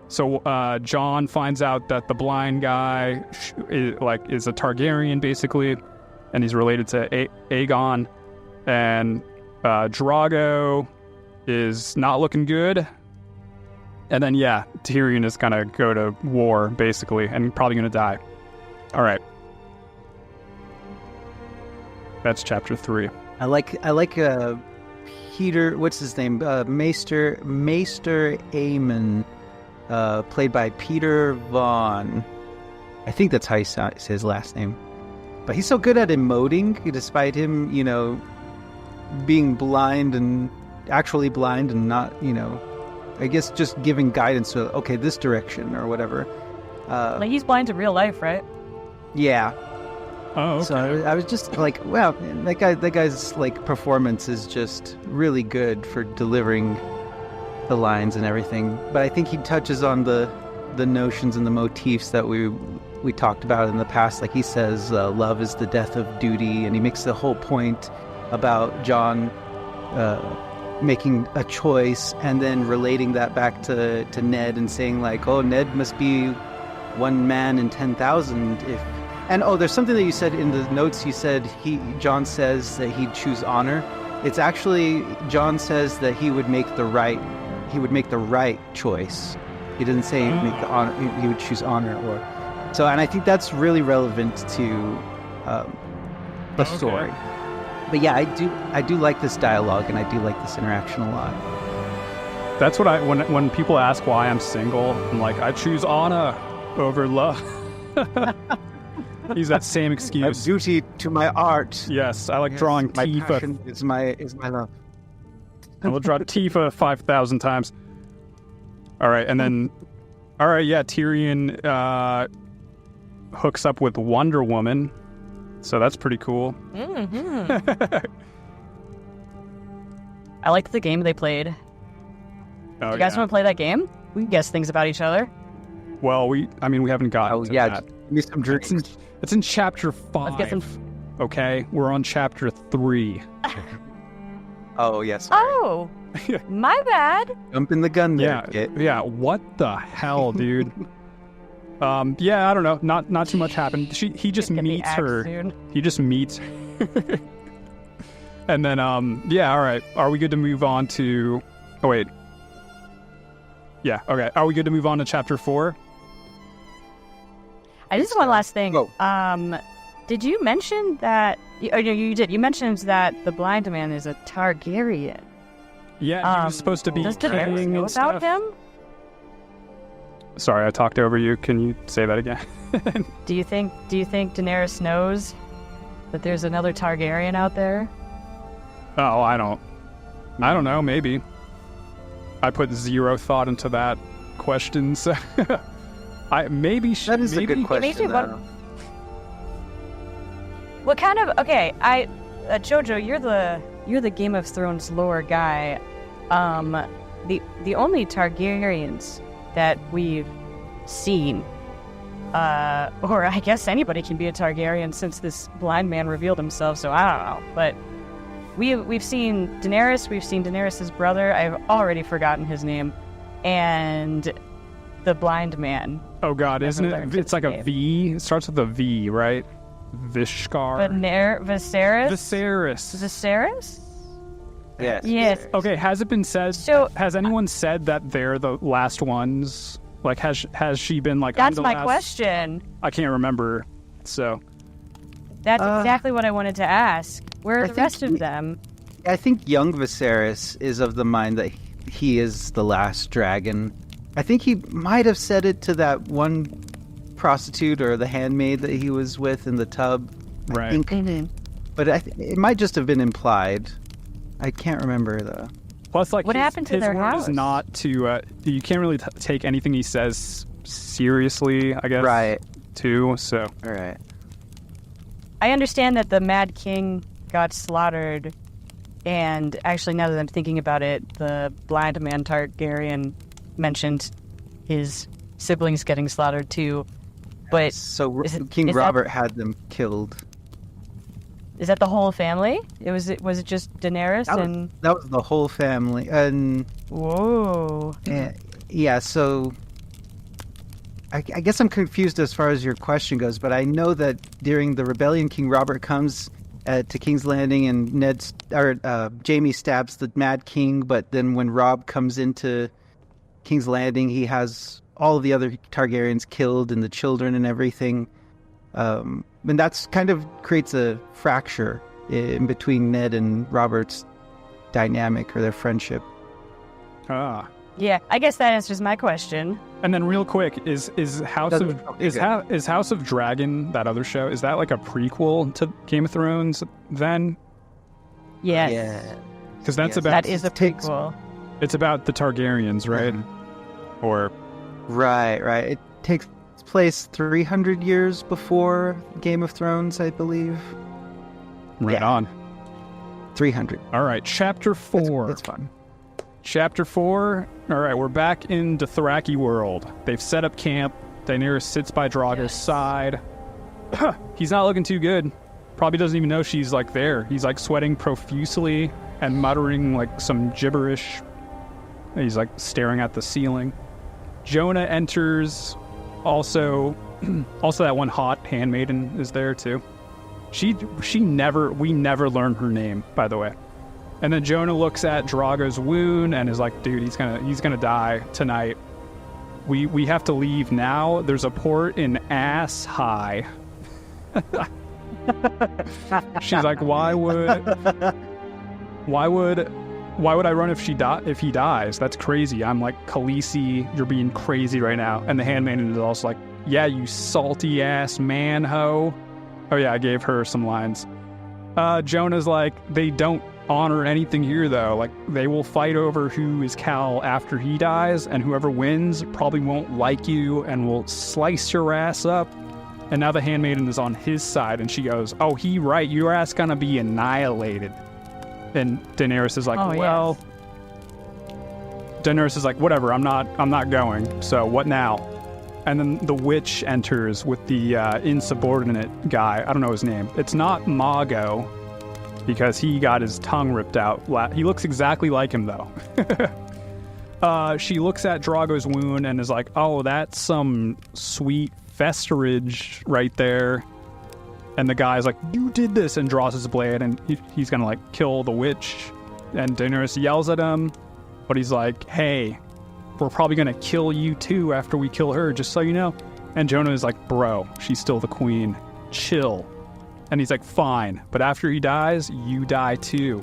So Jon finds out that the blind guy is a Targaryen basically, and he's related to Aegon, and Drago is not looking good. And then, Tyrion is going to go to war, basically, and probably going to die. All right. That's chapter 3. I like Peter, what's his name? Maester Aemon, played by Peter Vaughn. I think that's how he says his last name. But he's so good at emoting, despite him, being blind and actually blind and not, I guess just giving guidance to, okay, this direction or whatever. Like he's blind to real life, right? Yeah. Oh, okay. So I was just like, wow, that guy's like performance is just really good for delivering the lines and everything. But I think he touches on the notions and the motifs that we talked about in the past. Like he says, love is the death of duty, and he makes the whole point about John making a choice and then relating that back to Ned and saying like, oh, Ned must be one man in 10,000 if. And there's something that you said in the notes. You said John says that he'd choose honor. It's actually John says that he would make the right choice. He didn't say he'd make the honor. He would choose honor and I think that's really relevant to the story. But yeah, I do like this dialogue and I do like this interaction a lot. That's what when people ask why I'm single, I'm like, I choose honor over love. Use that same excuse. Duty to my art. Yes, I like drawing my Tifa. passion is my love. I will draw Tifa 5,000 times. All right, and then, Tyrion hooks up with Wonder Woman, so that's pretty cool. Mm-hmm. I liked the game they played. Oh, you guys want to play that game? We can guess things about each other. Well, we haven't gotten to that. Give me some drinks. It's in chapter 5. Let's get some. Okay, we're on chapter 3. Oh, yes. Oh, my bad. Jumping the gun there. Yeah. What the hell, dude? I don't know. Not too much happened. He just meets her. Soon. He just meets. And then all right. Are we good to move on to? Oh wait. Yeah. Okay. Are we good to move on to chapter 4? I just one last thing. Go. Did you mention that? You did. You mentioned that the blind man is a Targaryen. Yeah, he was supposed to be Does Daenerys king know and about stuff. him? Sorry, I talked over you. Can you say that again? Do you think Daenerys knows that there's another Targaryen out there? Oh, I don't know. Maybe. I put zero thought into that question. So that is a good question. What kind of Jojo? You're the Game of Thrones lore guy. The only Targaryens that we've seen, or I guess anybody can be a Targaryen since this blind man revealed himself. So I don't know, but we've seen Daenerys. We've seen Daenerys' brother. I've already forgotten his name, and the blind man. Oh God, isn't it? It's like a V. It starts with a V, right? Vishkar. Viserys? Yes. Yes. Okay, has it been said? So, has anyone said that they're the last ones? Like, has she been like? That's I'm the my last... question. I can't remember. So. That's exactly what I wanted to ask. Where are the rest of them? I think young Viserys is of the mind that he is the last dragon. I think he might have said it to that one prostitute or the handmaid that he was with in the tub. Right. I think, but it might just have been implied. I can't remember though. Plus, like, what happened to his their word house? is not to. You can't really take anything he says seriously, I guess. Right. Too. So. All right. I understand that the Mad King got slaughtered, and actually, now that I'm thinking about it, the blind man Targaryen mentioned his siblings getting slaughtered too. But so King Robert had them killed. Is that the whole family? Was it just Daenerys that was the whole family. And whoa. Yeah, so I guess I'm confused as far as your question goes, but I know that during the rebellion, King Robert comes to King's Landing, and Jaime stabs the Mad King. But then when Robb comes into King's Landing, he has all of the other Targaryens killed and the children and everything. And that's kind of creates a fracture in between Ned and Robert's dynamic or their friendship. Ah. Yeah, I guess that answers my question. And then, real quick, is House of Dragon, that other show, is that like a prequel to Game of Thrones? Then. Yes. Yeah. Because that's Yes. about That is a takes- prequel. it's about the Targaryens, right? Or Right. It takes place 300 years before Game of Thrones, I believe. right Yeah. on. 300. All right, chapter 4. It's fun. Chapter 4. All right, we're back in Dothraki world. They've set up camp. Daenerys sits by Drogo's side. He's not looking too good. Probably doesn't even know she's like there. He's like sweating profusely and muttering like some gibberish. He's like staring at the ceiling. Jonah enters. Also that one hot handmaiden is there too. We never learn her name, by the way. And then Jonah looks at Drogo's wound and is like, dude, he's gonna die tonight. We have to leave now. There's a port in Ass High. She's like, why would I run if he dies? That's crazy. I'm like, Khaleesi, you're being crazy right now. And the handmaiden is also like, yeah, you salty ass man ho. Oh yeah, I gave her some lines. Jonah's like, they don't honor anything here though. Like, they will fight over who is Cal after he dies, and whoever wins probably won't like you and will slice your ass up. And now the handmaiden is on his side, and she goes, oh, he right, your ass gonna be annihilated. And Daenerys is like, Oh, well, Daenerys is like, whatever, I'm not going. So what now? And then the witch enters with the insubordinate guy. I don't know his name. It's not Mago, because he got his tongue ripped out. He looks exactly like him, though. She looks at Drogo's wound and is like, oh, that's some sweet festerage right there. And the guy's like, you did this, and draws his blade, and he's gonna like kill the witch. And Daenerys yells at him, but he's like, hey, we're probably gonna kill you too after we kill her, just so you know. And Jonah is like, bro, she's still the queen. Chill. And he's like, fine, but after he dies, you die too.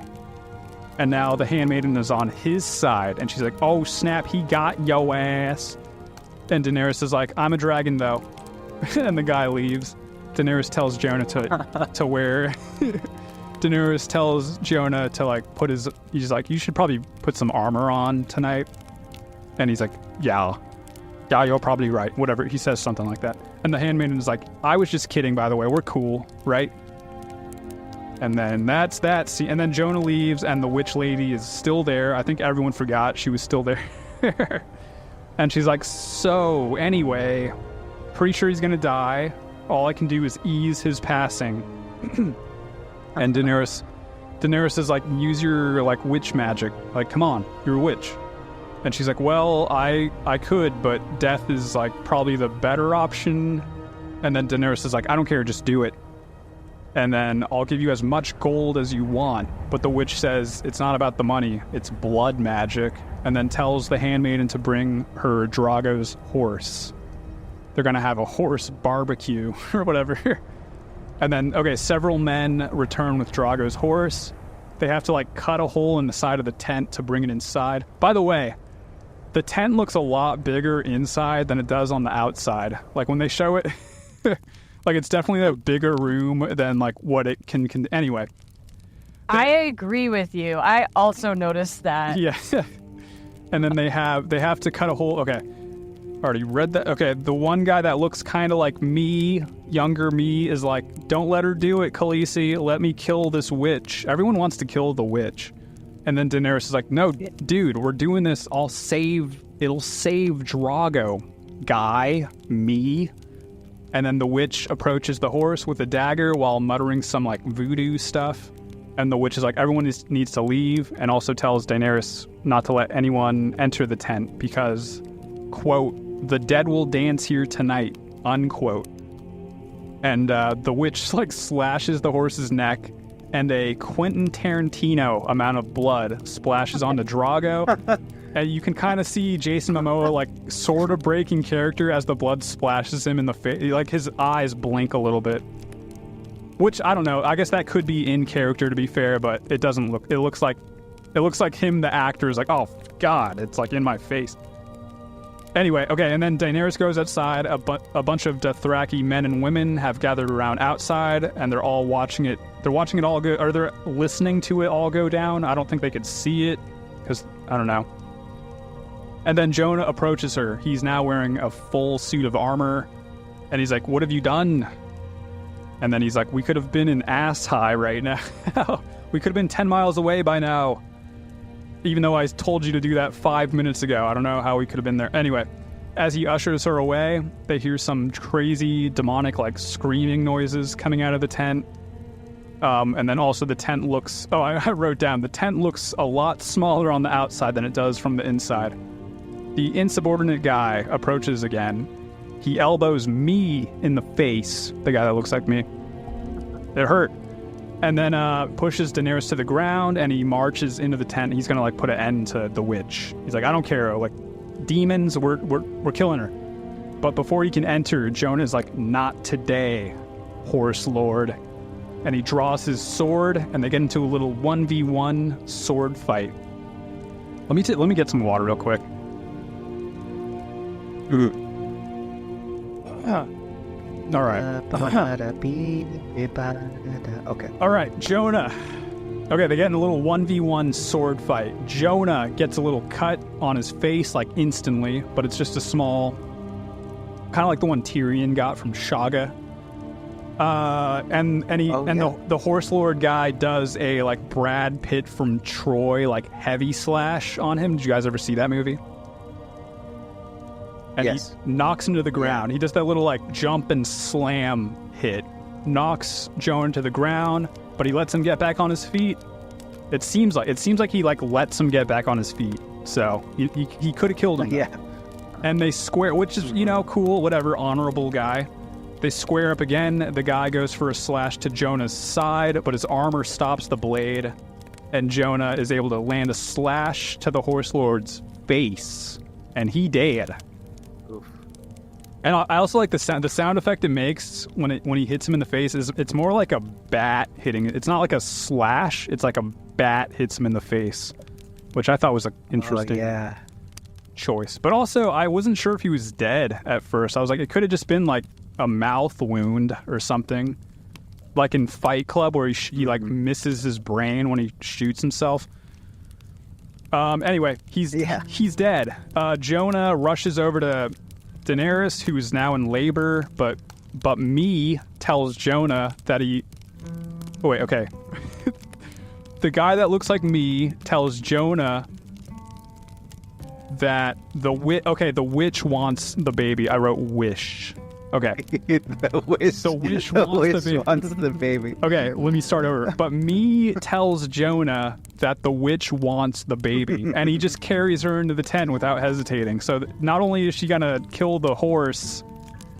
And now the handmaiden is on his side, and she's like, oh snap, he got yo ass. And Daenerys is like, I'm a dragon though. And the guy leaves. Daenerys tells Jonah to wear. Daenerys tells Jonah to like put his. He's like, you should probably put some armor on tonight. And he's like, yeah, you're probably right. Whatever. He says something like that. And the handmaiden is like, I was just kidding, by the way. We're cool, right? And then that's that scene. And then Jonah leaves, and the witch lady is still there. I think everyone forgot she was still there. And she's like, so anyway, pretty sure he's gonna die. All I can do is ease his passing. And Daenerys is like, use your like witch magic. Like, come on, you're a witch. And she's like, well, I could, but death is like probably the better option. And then Daenerys is like, I don't care, just do it. And then I'll give you as much gold as you want. But the witch says it's not about the money, it's blood magic. And then tells the handmaiden to bring her Drogo's horse. They're gonna have a horse barbecue or whatever. And then, okay, several men return with Drogo's horse. They have to like cut a hole in the side of the tent to bring it inside. By the way, the tent looks a lot bigger inside than it does on the outside. Like when they show it, like it's definitely a bigger room than like what it can anyway. I agree with you. I also noticed that. Yeah. And then they have to cut a hole. Okay. Already read that. Okay, the one guy that looks kind of like me, younger me, is like, don't let her do it, Khaleesi. Let me kill this witch. Everyone wants to kill the witch. And then Daenerys is like, no, dude, we're doing this. It'll save Drogo. Guy, me. And then the witch approaches the horse with a dagger while muttering some like voodoo stuff. And the witch is like, everyone needs to leave, and also tells Daenerys not to let anyone enter the tent because, quote, the dead will dance here tonight, unquote. And the witch like slashes the horse's neck, and a Quentin Tarantino amount of blood splashes onto Drogo. And you can kind of see Jason Momoa like sort of breaking character as the blood splashes him in the face. Like his eyes blink a little bit. Which, I don't know, I guess that could be in character to be fair, but it doesn't look, it looks like him, the actor, is like, oh God, it's like in my face. Anyway, okay, and then Daenerys goes outside. A bunch of Dothraki men and women have gathered around outside, and they're all watching it. They're watching it all go, or they're listening to it all go down. I don't think they could see it, because, I don't know. And then Jonah approaches her. He's now wearing a full suit of armor, and he's like, "What have you done?" And then he's like, "We could have been in ass high right now. We could have been 10 miles away by now. Even though I told you to do that 5 minutes ago. I don't know how we could have been there." Anyway, as he ushers her away, they hear some crazy demonic like screaming noises coming out of the tent. And then also the tent looks... Oh, I wrote down, the tent looks a lot smaller on the outside than it does from the inside. The insubordinate guy approaches again. He elbows me in the face, the guy that looks like me. It hurt. And then pushes Daenerys to the ground, and he marches into the tent. He's gonna like put an end to the witch. He's like, "I don't care, like demons, we're killing her." But before he can enter, Jonah's like, "Not today, horse lord." And he draws his sword, and they get into a little 1v1 sword fight. Let me get some water real quick. All right. Okay. All right, Jonah. Okay, they get in a little 1v1 sword fight. Jonah gets a little cut on his face, like instantly, but it's just a small, kind of like the one Tyrion got from Shaga. The horse lord guy does a like Brad Pitt from Troy like heavy slash on him. Did you guys ever see that movie? And yes. He knocks him to the ground. He does that little like jump and slam hit. Knocks Jonah to the ground, but he lets him get back on his feet. It seems like he like lets him get back on his feet. So he could have killed him. Yeah. And they square, which is, cool, whatever, honorable guy. They square up again. The guy goes for a slash to Jonah's side, but his armor stops the blade, and Jonah is able to land a slash to the horse lord's face, and he dead. Oof. And I also like the sound effect it makes when he hits him in the face. It's more like a bat hitting. It's not like a slash. It's like a bat hits him in the face, which I thought was an interesting choice. But also, I wasn't sure if he was dead at first. I was like, it could have just been like a mouth wound or something, like in Fight Club where he like misses his brain when he shoots himself. Anyway, he's dead. Jonah rushes over to Daenerys, who is now in labor, but me tells Jonah that he... Oh, wait, okay. The guy that looks like me tells Jonah that the witch wants the baby. I wrote wish. Okay. The wish wants the baby. Okay, let me start over. But me tells Jonah that the witch wants the baby, and he just carries her into the tent without hesitating. So not only is she gonna kill the horse,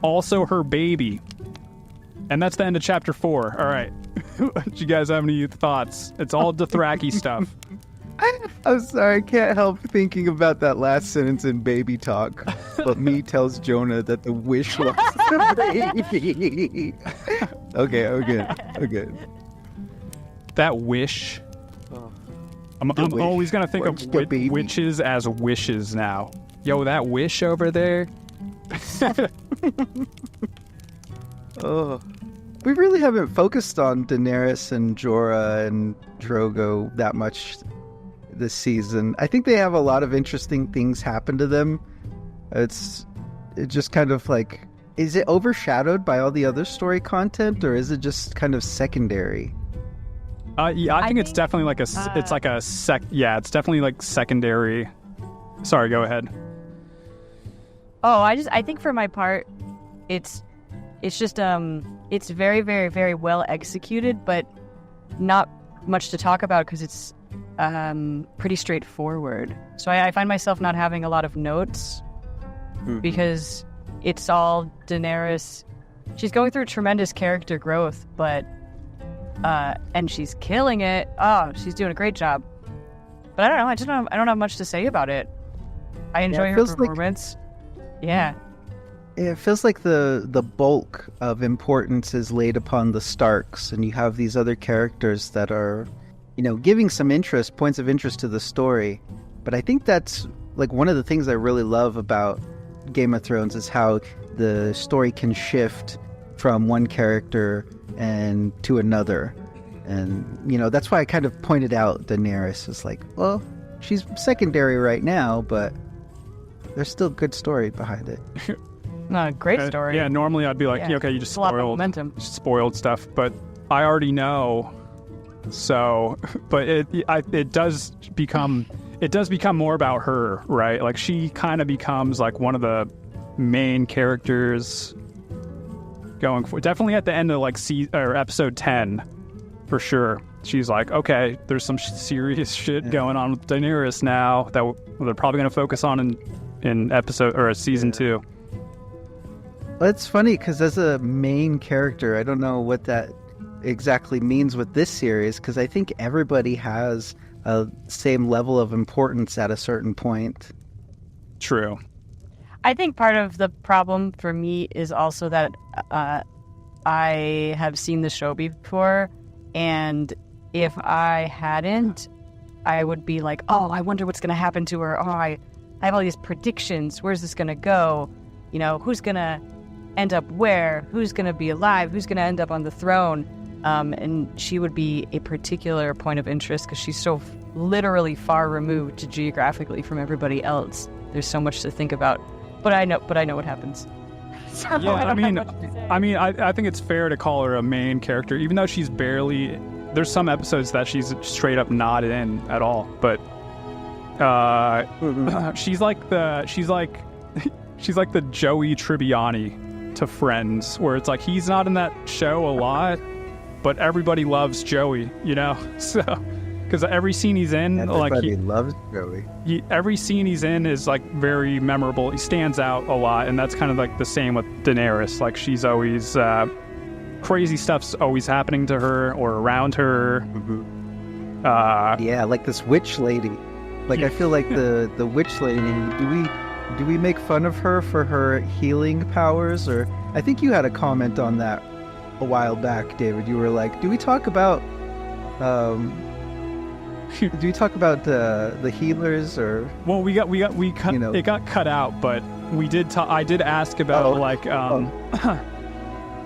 also her baby. And that's the end of chapter 4. All right. Do you guys have any thoughts? It's all Dothraki stuff. I'm sorry, I can't help thinking about that last sentence in baby talk. But me tells Jonah that the wish wants the baby. Okay. That wish. I'm always going to think of witches as wishes now. Yo, that wish over there. Oh. We really haven't focused on Daenerys and Jorah and Drogo that much this season. I think they have a lot of interesting things happen to them. It just kind of like, is it overshadowed by all the other story content, or is it just kind of secondary? Yeah, I think it's definitely like it's definitely like secondary. Sorry, go ahead. Oh, I think for my part, it's just it's very, very, very well executed, but not much to talk about because it's pretty straightforward. So I find myself not having a lot of notes because it's all Daenerys. She's going through tremendous character growth, but and she's killing it. Oh, she's doing a great job. But I don't know. I don't have much to say about it. I enjoy her performance. It feels like the bulk of importance is laid upon the Starks, and you have these other characters that are, giving some points of interest to the story. But I think that's like one of the things I really love about Game of Thrones is how the story can shift from one character and to another. And, you know, that's why I kind of pointed out Daenerys is like, well, she's secondary right now, but there's still good story behind it. Great story. Yeah, normally I'd be like, Yeah. okay, you just It's a lot of spoiled, momentum. spoiled stuff, but I already know. So, but it does become more about her, right? Like she kind of becomes like one of the main characters going for. Definitely at the end of like episode 10, for sure. She's like, okay, there's some serious shit going on with Daenerys now that they're probably going to focus on in episode or season 2. Well, it's funny because as a main character, I don't know what that exactly means with this series, because I think everybody has a same level of importance at a certain point. True. I think part of the problem for me is also that I have seen the show before, and if I hadn't, I would be like, oh, I wonder what's going to happen to her. Oh, I have all these predictions. Where's this going to go? You know, who's going to end up where? Who's going to be alive? Who's going to end up on the throne? And she would be a particular point of interest because she's so literally far removed geographically from everybody else. There's so much to think about. But I know what happens. So Yeah, I I don't mean, have much to say. I think it's fair to call her a main character, even though she's barely. There's some episodes that she's straight up not in at all, but she's like the Joey Tribbiani to Friends, where it's like he's not in that show a lot, but everybody loves Joey, you know. So because every scene he's in, Everybody loves Joey. every scene he's in is like very memorable. He stands out a lot, and that's kind of like the same with Daenerys. Like she's always crazy stuff's always happening to her or around her. Yeah, like this witch lady. Like I feel like the witch lady. Do we make fun of her for her healing powers? Or I think you had a comment on that a while back, David. You were like, do we talk about the healers or? Well, we cut. You know. It got cut out, but we did. I did ask about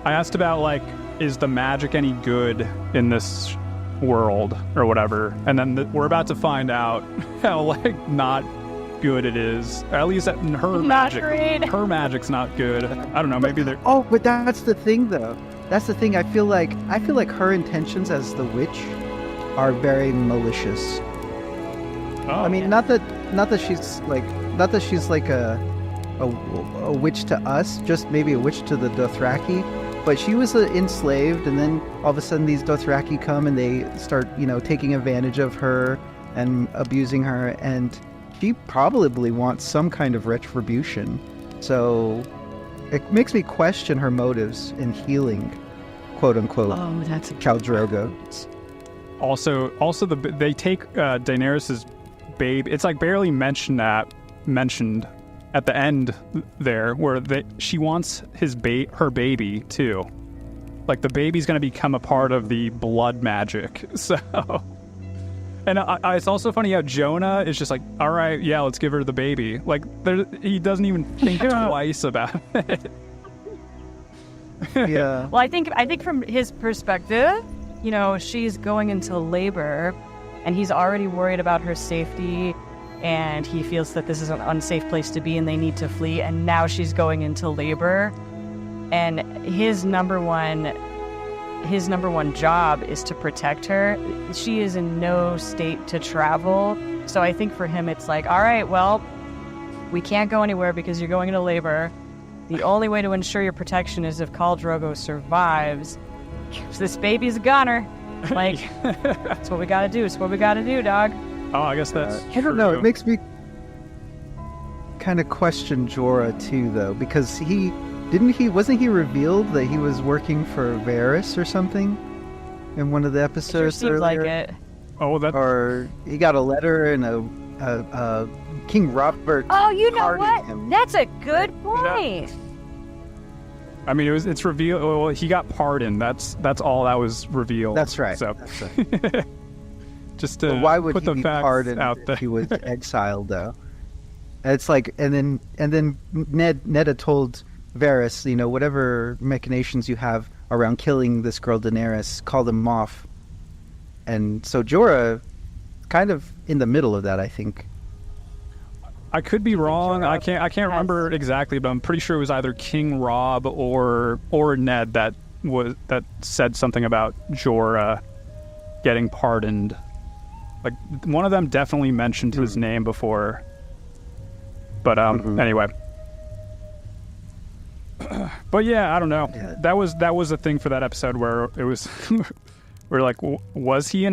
I asked about like, is the magic any good in this world or whatever? And then we're about to find out how like not good it is. Or at least her Not magic. great. Her magic's not good. I don't know. Maybe they're. Oh, but that's the thing, though. That's the thing. I feel like her intentions as the witch are very malicious. Oh, I mean, not that she's like a witch to us, just maybe a witch to the Dothraki. But she was enslaved, and then all of a sudden these Dothraki come and they start, taking advantage of her and abusing her, and she probably wants some kind of retribution. So it makes me question her motives in healing, quote unquote. Oh, that's Khal Drogo. Also, they take Daenerys's babe. It's like barely mentioned at the end there, where she wants her baby too. Like the baby's going to become a part of the blood magic. So, and it's also funny how Jonah is just like, all right, yeah, let's give her the baby. Like he doesn't even think twice about it. Yeah. Well, I think from his perspective, she's going into labor, and he's already worried about her safety, and he feels that this is an unsafe place to be, and they need to flee. And now she's going into labor, and his number one job is to protect her. She is in no state to travel, so I think for him it's like, all right, well, we can't go anywhere because you're going into labor. The only way to ensure your protection is if Khal Drogo survives. So this baby's a goner. Like, that's what we gotta do. It's what we gotta do, dog. Oh, I guess that's I don't know. It makes me kind of question Jorah too, though, because wasn't he revealed that he was working for Varys or something in one of the Sure episodes seems earlier? like it. Oh, that. Or he got a letter and a King Robert. Oh, you know pardoned what? him. That's a good point. I mean, it's revealed. Well, he got pardoned. That's all that was revealed. That's right. So, That's right. just to But why would put he the be facts pardoned out if there. he was exiled, though? It's like, and then Ned had told Varys, whatever machinations you have around killing this girl Daenerys, call them off. And so Jorah, kind of in the middle of that, I think. I could be wrong. I can't remember exactly, but I'm pretty sure it was either King Robb or Ned that said something about Jorah getting pardoned. Like, one of them definitely mentioned his name before. But anyway. But yeah, I don't know. Yeah. That was a thing for that episode where it was we're like, was he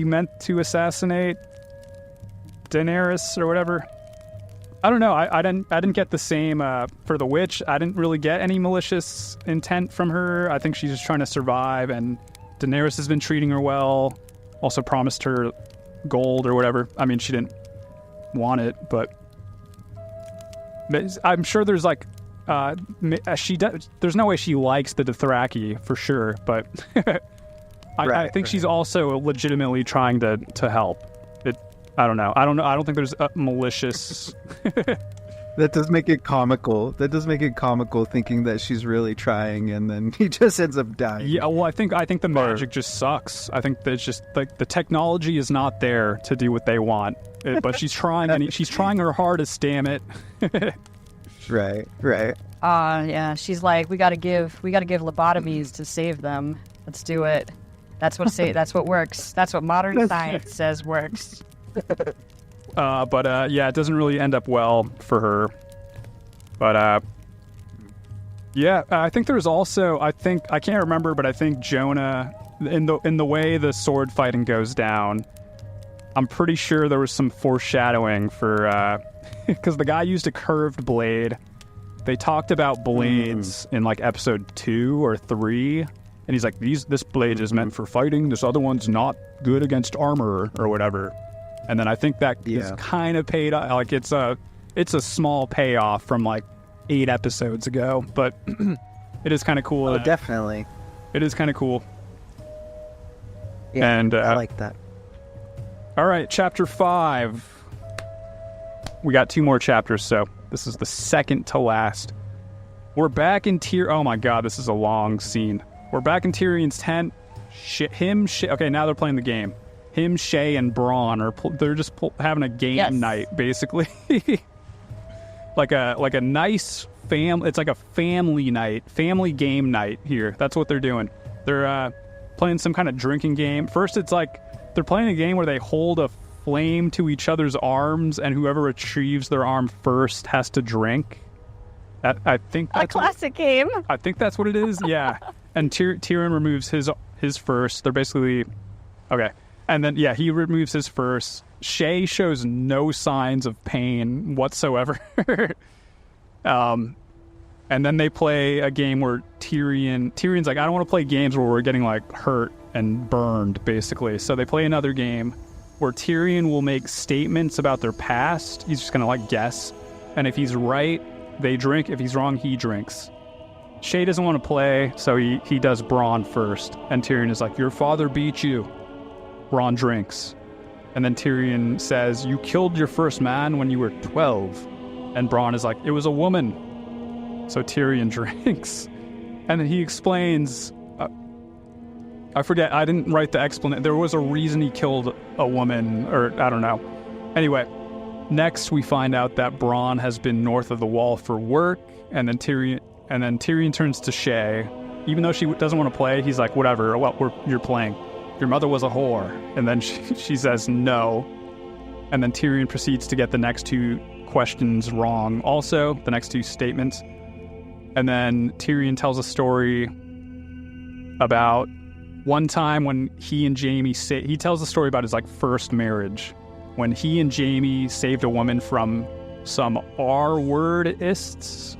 meant to assassinate Daenerys or whatever? I don't know. I didn't get the same for the witch. I didn't really get any malicious intent from her. I think she's just trying to survive, and Daenerys has been treating her well. Also promised her gold or whatever. I mean, she didn't want it, but I'm sure there's like there's no way she likes the Dothraki for sure, but I think she's also legitimately trying to help. I don't know. I don't think there's a malicious. That does make it comical. Thinking that she's really trying, and then he just ends up dying. Yeah, well, I think the magic just sucks. I think that it's just like the technology is not there to do what they want, but she's trying, and she's trying her hardest. Damn it. Right. Yeah. She's like, we gotta give lobotomies to save them. Let's do it. That's what works. That's what modern science says works. But yeah, it doesn't really end up well for her. But yeah, I think there's also, I can't remember, but I think Jonah, in the way the sword fighting goes down, I'm pretty sure there was some foreshadowing for because the guy used a curved blade. They talked about blades in like episode 2 or 3, and he's like, this blade is meant for fighting. This other one's not good against armor or whatever. And then I think that is kind of paid off. Like it's a small payoff from like 8 episodes ago, but it is kind of cool. Oh, definitely. It is kind of cool. Yeah, and I like that. All right, chapter 5. We got 2 more chapters, so this is the second to last. We're back in Oh my god, this is a long scene. We're back in Tyrion's tent. Okay, now they're playing the game. Him, Shay, and Bronn they're just having a game night, basically. like a nice it's like a family night, family game night here. That's what they're doing. They're playing some kind of drinking game. First, it's like they're playing a game where they hold a flame to each other's arms, and whoever retrieves their arm first has to drink. I think that's a classic game. I think that's what it is. Yeah, and Tyrion removes his first. They're basically okay. And then, yeah, he removes his first. Shay shows no signs of pain whatsoever. And then they play a game where Tyrion's like, I don't want to play games where we're getting, like, hurt and burned, basically. So they play another game where Tyrion will make statements about their past. He's just going to, like, guess. And if he's right, they drink. If he's wrong, he drinks. Shay doesn't want to play, so he does Bronn first. And Tyrion is like, your father beat you. Bronn drinks. And then Tyrion says, you killed your first man when you were 12. And Bronn is like, it was a woman. So Tyrion drinks. And then he explains, I forget, I didn't write the explanation. There was a reason he killed a woman, or I don't know. Anyway, next we find out that Bronn has been north of the wall for work. And then Tyrion turns to Shay. Even though she doesn't want to play, he's like, whatever, well, you're playing. Your mother was a whore. And then she says no. And then Tyrion proceeds to get the next 2 questions wrong. Also, the next 2 statements. And then Tyrion tells a story about one time when he and Jaime he tells a story about his like first marriage. When he and Jaime saved a woman from some R-wordists.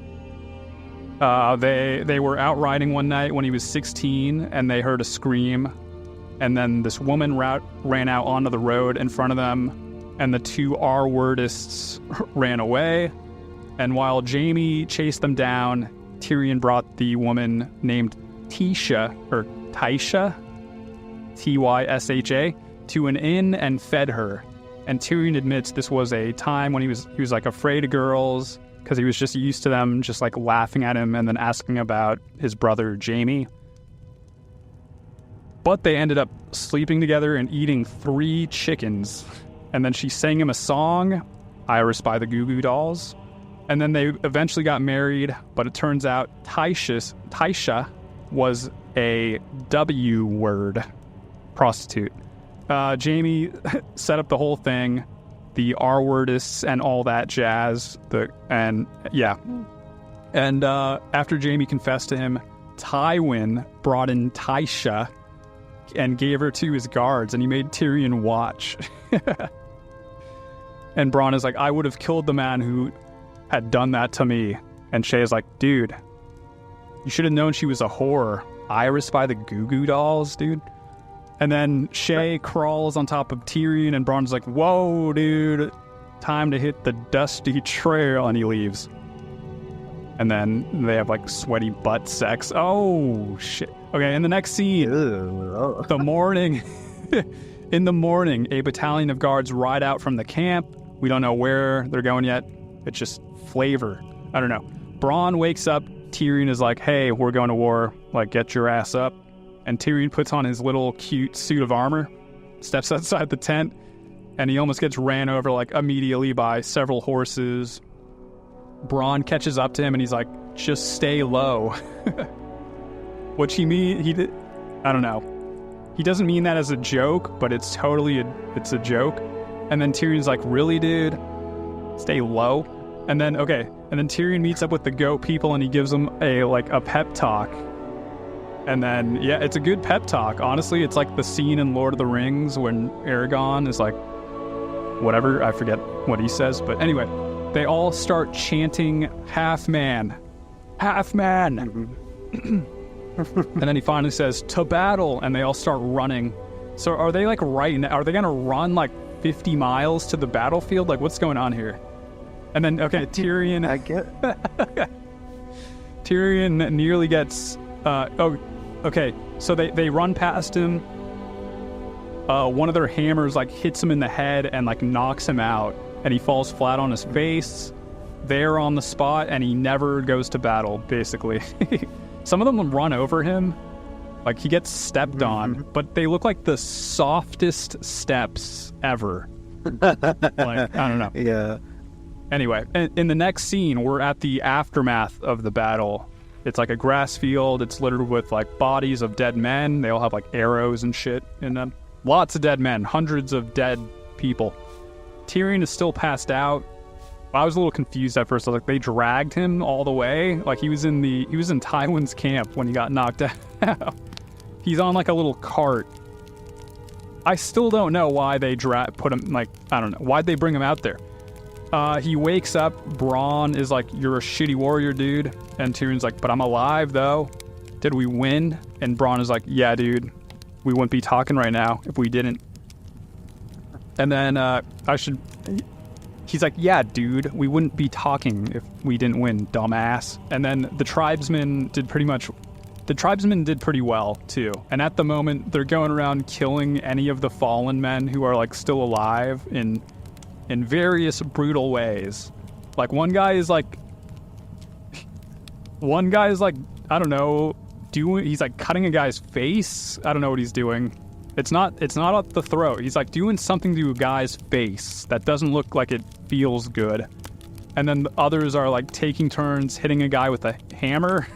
They were out riding one night when he was 16, and they heard a scream. And then this woman ran out onto the road in front of them, and the 2 R-wordists ran away. And while Jaime chased them down, Tyrion brought the woman named Tysha, Tysha, Tysha, to an inn and fed her. And Tyrion admits this was a time when he was like afraid of girls because he was just used to them just like laughing at him and then asking about his brother Jaime. But they ended up sleeping together and eating 3 chickens. And then she sang him a song, Iris by the Goo Goo Dolls. And then they eventually got married, but it turns out Tysha was a W word prostitute. Jaime set up the whole thing, the R-wordists and all that jazz. And after Jaime confessed to him, Tywin brought in Tysha and gave her to his guards, and he made Tyrion watch. And Bronn is like, I would have killed the man who had done that to me. And Shay is like, dude, you should have known she was a whore. Iris by the Goo Goo Dolls, dude. And then Shay crawls on top of Tyrion, and Bronn's like, whoa, dude, time to hit the dusty trail, and he leaves. And then they have, like, sweaty butt sex. Oh, shit. Okay, in the next scene, the morning, in the morning, a battalion of guards ride out from the camp. We don't know where they're going yet. It's just flavor. I don't know. Bronn wakes up. Tyrion is like, hey, we're going to war. Like, get your ass up. And Tyrion puts on his little cute suit of armor, steps outside the tent, and he almost gets ran over, like, immediately by several horses. Bronn catches up to him, and he's like, just stay low. Which I don't know. He doesn't mean that as a joke, but it's totally it's a joke. And then Tyrion's like, really, dude? Stay low? And then Tyrion meets up with the goat people, and he gives them a pep talk. And then, yeah, it's a good pep talk. Honestly, it's like the scene in Lord of the Rings when Aragorn is like, whatever, I forget what he says. But anyway, they all start chanting, half man, half man. And then he finally says, to battle, and they all start running. So are they like are they going to run like 50 miles to the battlefield? Like, what's going on here? And then, okay, Tyrion... I get... Tyrion nearly gets... okay, so they run past him. One of their hammers, like, hits him in the head and, like, knocks him out. And he falls flat on his face. They're on the spot, and he never goes to battle, basically. Some of them run over him. Like, he gets stepped on, but they look like the softest steps ever. Like, I don't know. Yeah. Anyway, in the next scene, we're at the aftermath of the battle. It's like a grass field. It's littered with, like, bodies of dead men. They all have, like, arrows and shit in them. Lots of dead men. Hundreds of dead people. Tyrion is still passed out. I was a little confused at first. I was like, they dragged him all the way? Like, he was in Tywin's camp when he got knocked out. He's on, like, a little cart. I still don't know why they put him, like, I don't know. Why'd they bring him out there? He wakes up. Bronn is like, you're a shitty warrior, dude. And Tyrion's like, but I'm alive, though. Did we win? And Bronn is like, yeah, dude. We wouldn't be talking right now if we didn't. And then he's like, yeah, dude. We wouldn't be talking if we didn't win, dumbass. And then the tribesmen did pretty well, too. And at the moment, they're going around killing any of the fallen men who are, like, still alive in various brutal ways. Like, one guy is like, I don't know, he's like cutting a guy's face. I don't know what he's doing. It's not up the throat. He's like doing something to a guy's face that doesn't look like it feels good. And then the others are like taking turns hitting a guy with a hammer.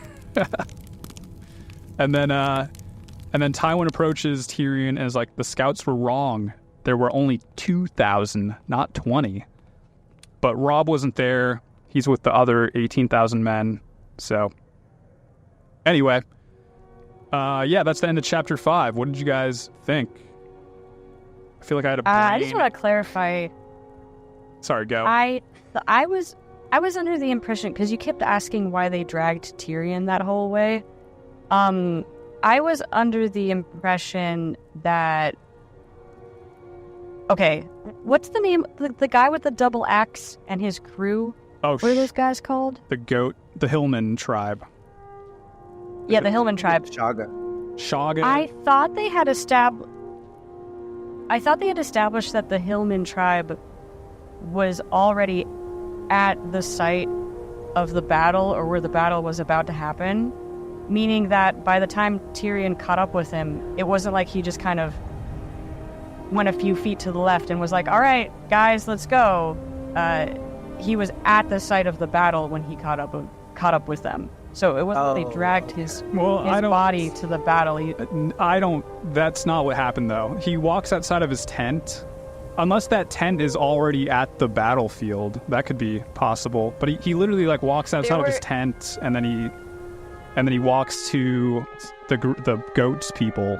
And then Tywin approaches Tyrion and is like, the scouts were wrong. There were only 2,000, not 20. But Robb wasn't there. He's with the other 18,000 men. So, anyway. Yeah, that's the end of Chapter 5. What did you guys think? I feel like I had a brain. I just want to clarify. Sorry, go. I was under the impression, because you kept asking why they dragged Tyrion that whole way. I was under the impression that... Okay, what's the name? The guy with the double axe and his crew? Oh, what are those guys called? The Hillman tribe. Yeah, the Hillman tribe. Shaga. Shaga. I thought they had established... I thought they had established that the Hillman tribe was already at the site of the battle, or where the battle was about to happen, meaning that by the time Tyrion caught up with him, it wasn't like he just kind of went a few feet to the left and was like, all right, guys, let's go. He was at the site of the battle when he caught up with them. So it wasn't they dragged his body to the battle. That's not what happened, though. He walks outside of his tent. Unless that tent is already at the battlefield, that could be possible. But he literally like walks outside of his tent, and then he walks to the goats people.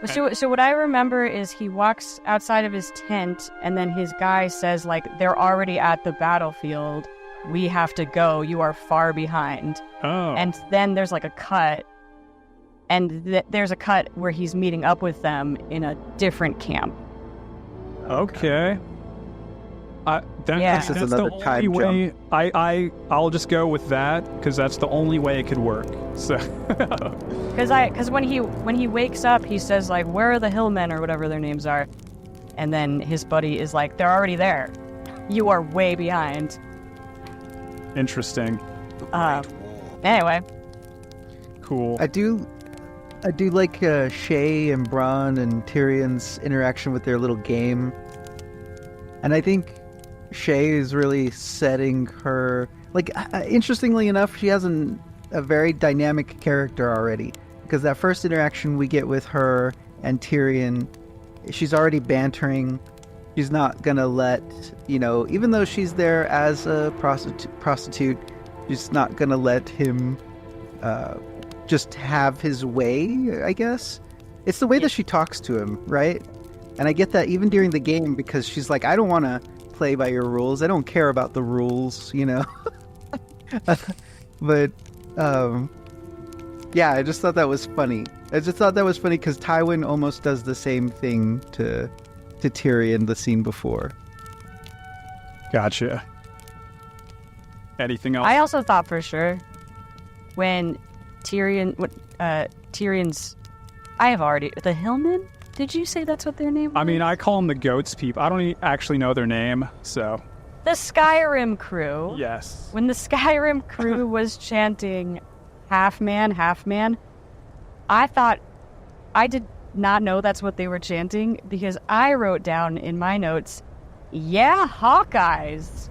So what I remember is he walks outside of his tent, and then his guy says, like, they're already at the battlefield. We have to go. You are far behind. Oh. And then there's like a cut, and there's a cut where he's meeting up with them in a different camp. Okay. That's another the only time way. jump. I'll just go with that because that's the only way it could work. So. Because when he wakes up, he says like, "Where are the Hillmen?" or whatever their names are, and then his buddy is like, "They're already there. You are way behind." Interesting. Anyway. Cool. I do like Shay and Bronn and Tyrion's interaction with their little game. And I think Shay is really setting her... Like, interestingly enough, she has a very dynamic character already. Because that first interaction we get with her and Tyrion, she's already bantering. She's not going to let, even though she's there as a prostitute, she's not going to let him just have his way, I guess. It's the way that she talks to him, right? And I get that even during the game, because she's like, I don't want to play by your rules. I don't care about the rules, But, yeah, I just thought that was funny. I just thought that was funny because Tywin almost does the same thing to Tyrion the scene before. Gotcha. Anything else? I also thought for sure when Tyrion's... The Hillmen? Did you say that's what their name was? I mean, I call them the goats people. I don't actually know their name, so... The Skyrim crew. Yes. When the Skyrim crew was chanting half man, I did not know that's what they were chanting because I wrote down in my notes, yeah, Hawkeyes.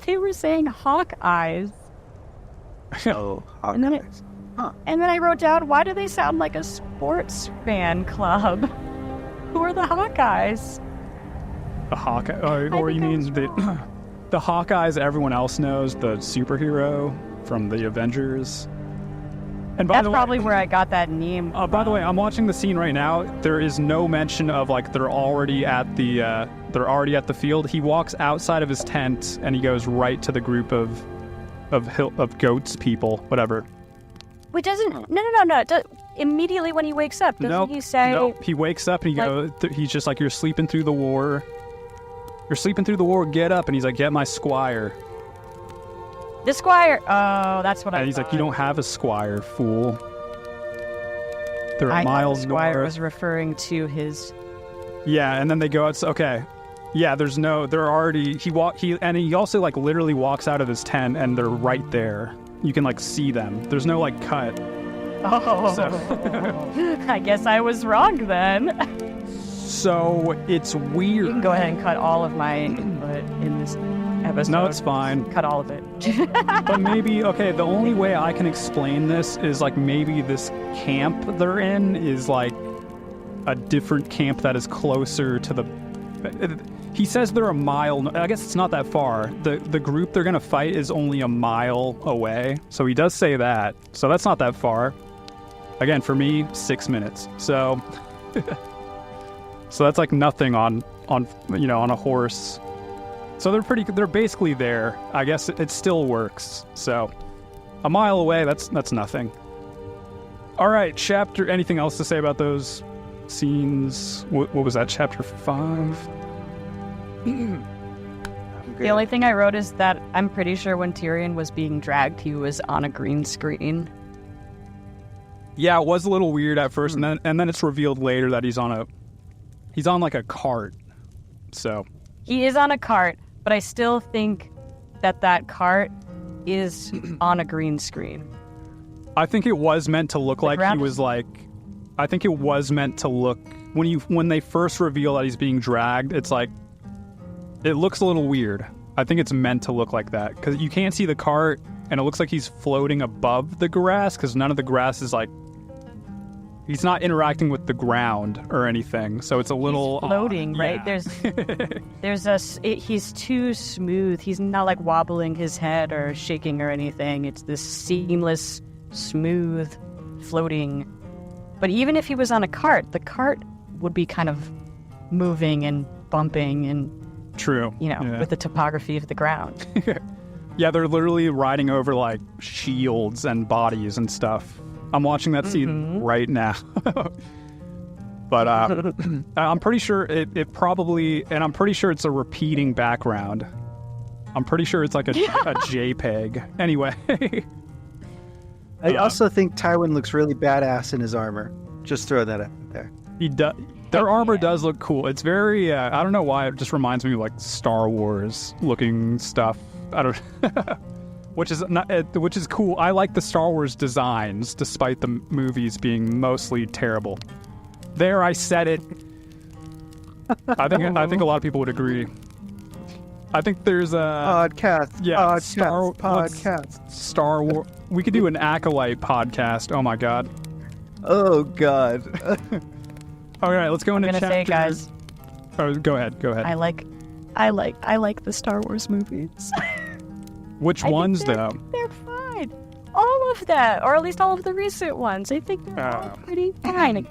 They were saying Hawkeyes. Oh, Hawkeyes. And then I wrote down, why do they sound like a sports fan club? Who are the Hawkeyes? The Hawkeye, or you mean the Hawkeyes everyone else knows, the superhero from the Avengers. And that's probably where I got that name. By the way, I'm watching the scene right now. There is no mention of like they're already at the field. He walks outside of his tent and he goes right to the group of goats people, whatever. Wait, doesn't no. Immediately when he wakes up, doesn't he say? Nope. He wakes up and he's just like, you're sleeping through the war. You're sleeping through the war. Get up, and he's like, get my squire. The squire. Oh, that's what I. And he's thought. like, you don't have a squire, fool. They're miles north. Squire was referring to his. Yeah, and then they go out. Okay, yeah. They're already. He also like literally walks out of his tent, and they're right there. You can like see them. There's no like cut. Oh. So. I guess I was wrong then. So it's weird. You can go ahead and cut all of my input in this episode. No, it's fine. Cut all of it. But maybe, okay, the only way I can explain this is like maybe this camp they're in is like a different camp that is closer to the... He says they're a mile... I guess it's not that far. The group they're going to fight is only a mile away. So he does say that. So that's not that far. Again, for me, 6 minutes. So... So that's like nothing on a horse. So they're basically there. I guess it still works. So a mile away, that's nothing. All right, anything else to say about those scenes? What was that, chapter 5? The only thing I wrote is that I'm pretty sure when Tyrion was being dragged, he was on a green screen. Yeah, it was a little weird at first, and then it's revealed later that he's on He's on like a cart, so. He is on a cart, but I still think that cart is on a green screen. I think it was meant to look like he was like. I think it was meant to look when they first reveal that he's being dragged. It's like it looks a little weird. I think it's meant to look like that because you can't see the cart, and it looks like he's floating above the grass because none of the grass is like. He's not interacting with the ground or anything, so it's a little he's floating, right? Yeah. He's too smooth. He's not like wobbling his head or shaking or anything. It's this seamless, smooth, floating. But even if he was on a cart, the cart would be kind of moving and bumping and true, with the topography of the ground. Yeah, they're literally riding over like shields and bodies and stuff. I'm watching that scene right now. But I'm pretty sure it probably, and I'm pretty sure it's a repeating background. I'm pretty sure it's like a JPEG. Anyway. I also think Tywin looks really badass in his armor. Just throw that out there. He does. Their armor does look cool. It's very, I don't know why, it just reminds me of like Star Wars looking stuff. I don't which is cool. I like the Star Wars designs, despite the movies being mostly terrible. There, I said it. I think a lot of people would agree. I think there's a podcast. Star Wars. We could do an Acolyte podcast. Oh my god. Oh god. All right, let's go into chapter. Say, guys. Oh, go ahead. I like the Star Wars movies. Which ones, though? They're fine. All of them, or at least all of the recent ones. I think they're all pretty fine.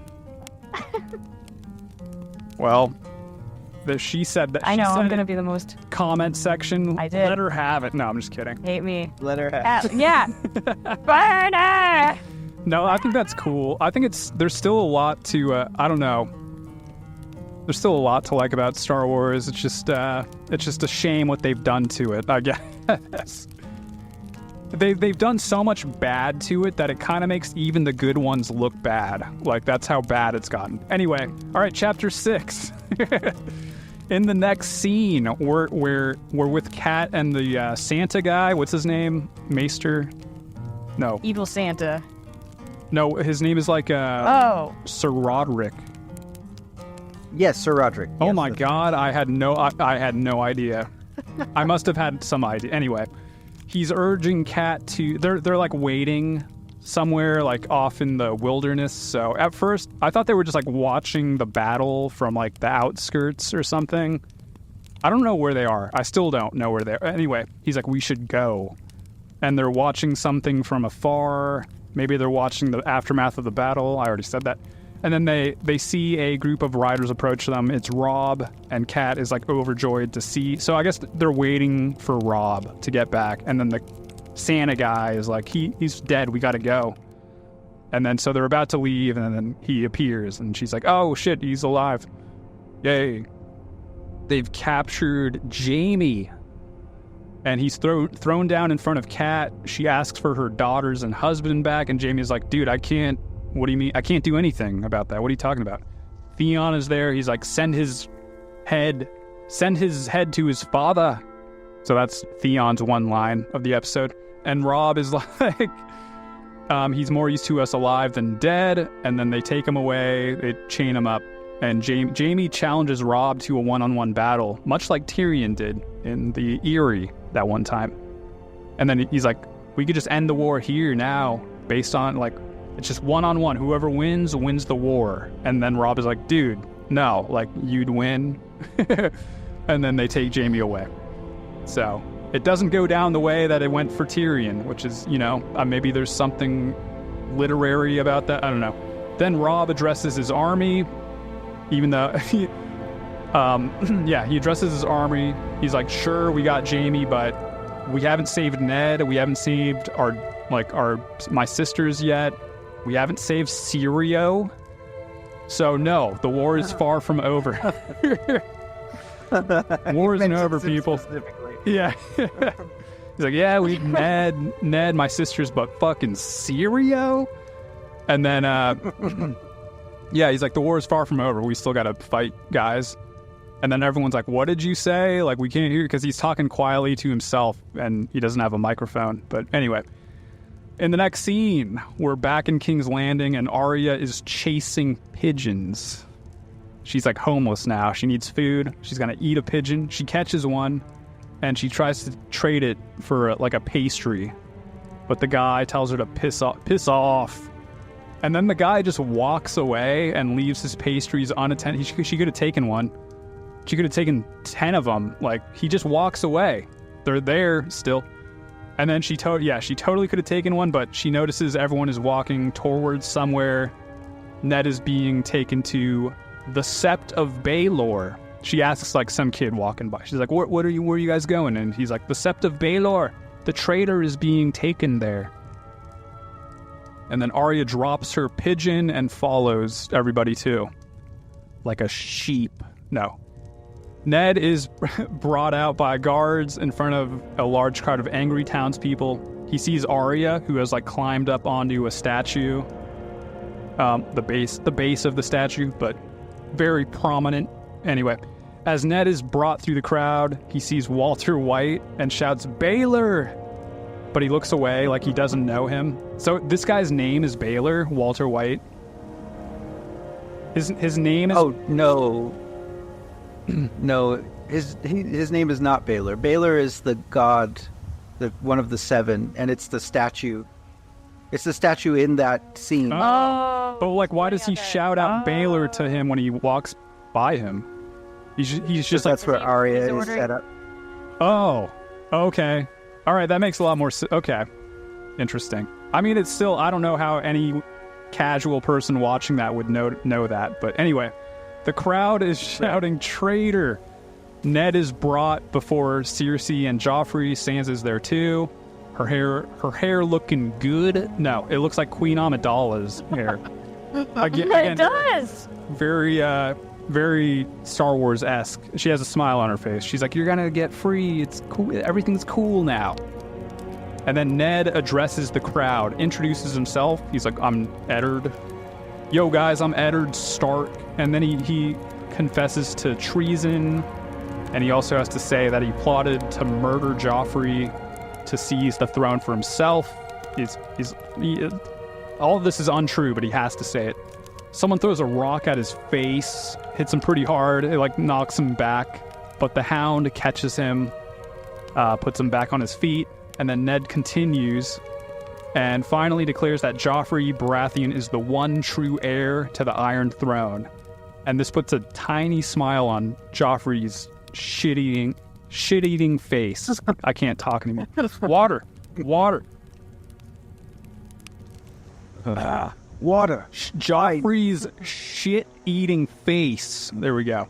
Well, she said that. I know, I'm going to be the most... Comment section. I did. Let her have it. No, I'm just kidding. Hate me. Let her have it. Yeah. Burn it! No, I think that's cool. I think there's still a lot to, I don't know. There's still a lot to like about Star Wars. It's just a shame what they've done to it, I guess. They've done so much bad to it that it kind of makes even the good ones look bad. Like, that's how bad it's gotten. Anyway, all right, chapter 6. In the next scene, we're with Kat and the Santa guy. What's his name? Maester? No. Evil Santa. No, his name is like Sir Roderick. Yes, Sir Roderick. Oh yes, my God, I had no idea. I must have had some idea. Anyway, he's urging Kat to. They're like waiting somewhere like off in the wilderness. So at first, I thought they were just like watching the battle from like the outskirts or something. I don't know where they are. I still don't know where they are. Anyway, he's like, we should go, and they're watching something from afar. Maybe they're watching the aftermath of the battle. I already said that. And then they see a group of riders approach them. It's Rob, and Kat is like overjoyed to see. So I guess they're waiting for Rob to get back. And then the Santa guy is like, he's dead. We got to go. And then so they're about to leave, and then he appears, and she's like, oh shit, he's alive. Yay. They've captured Jamie. And he's thrown down in front of Kat. She asks for her daughters and husband back, and Jamie's like, dude, I can't. What do you mean? I can't do anything about that. What are you talking about? Theon is there. He's like, send his head to his father. So that's Theon's one line of the episode. And Rob is like, he's more used to us alive than dead. And then they take him away. They chain him up. And Jamie challenges Rob to a one-on-one battle, much like Tyrion did in the Eyrie that one time. And then he's like, we could just end the war here now, based on like, it's just one-on-one. Whoever wins the war. And then Rob is like, dude, no, like, you'd win. And then they take Jamie away. So it doesn't go down the way that it went for Tyrion, which is, maybe there's something literary about that. I don't know. Then Rob addresses his army, even though he addresses his army. He's like, sure, we got Jamie, but we haven't saved Ned. We haven't saved my sisters yet. We haven't saved Syrio. So no, the war is far from over. War isn't over, people. Yeah. He's like, yeah, we Ned, my sisters, but fucking Syrio? And then Yeah, he's like, the war is far from over. We still got to fight, guys. And then everyone's like, what did you say? Like, we can't hear, because he's talking quietly to himself and he doesn't have a microphone. But anyway, in the next scene, we're back in King's Landing and Arya is chasing pigeons. She's like homeless now. She needs food. She's going to eat a pigeon. She catches one and she tries to trade it for like a pastry. But the guy tells her to piss off. And then the guy just walks away and leaves his pastries unattended. She could have taken one. She could have taken 10 of them. Like, he just walks away. They're there still. And then she totally could have taken one, but she notices everyone is walking towards somewhere. Ned is being taken to the Sept of Baelor. She asks, like, some kid walking by. She's like, where are you guys going? And he's like, the Sept of Baelor. The traitor is being taken there. And then Arya drops her pigeon and follows everybody too. Like a sheep. No. Ned is brought out by guards in front of a large crowd of angry townspeople. He sees Arya, who has like climbed up onto a statue. The base of the statue, but very prominent. Anyway, as Ned is brought through the crowd, he sees Walter White and shouts, Baelor! But he looks away like he doesn't know him. So this guy's name is Baelor, Walter White. His name is... Oh, no. No, his name is not Baelor. Baelor is the god, one of the seven, and it's the statue. It's the statue in that scene. Oh. But like, why does he shout out Baelor to him when he walks by him? He's just like... That's where Arya is set up. Oh, okay. All right, that makes a lot more sense. Okay. Interesting. I mean, it's still, I don't know how any casual person watching that would know that. But anyway, the crowd is shouting, traitor. Ned is brought before Cersei and Joffrey. Sansa's there too. Her hair looking good. No, it looks like Queen Amidala's hair. Again, it does. Very Star Wars-esque. She has a smile on her face. She's like, you're gonna get free. It's cool. Everything's cool now. And then Ned addresses the crowd, introduces himself. He's like, I'm Eddard. Yo, guys, I'm Eddard Stark. And then he confesses to treason. And he also has to say that he plotted to murder Joffrey to seize the throne for himself. All of this is untrue, but he has to say it. Someone throws a rock at his face, hits him pretty hard, it like knocks him back, but the Hound catches him, puts him back on his feet, and then Ned continues and finally declares that Joffrey Baratheon is the one true heir to the Iron Throne. And this puts a tiny smile on Joffrey's shit-eating face. I can't talk anymore. Water. Water. Joffrey's shit-eating face. There we go.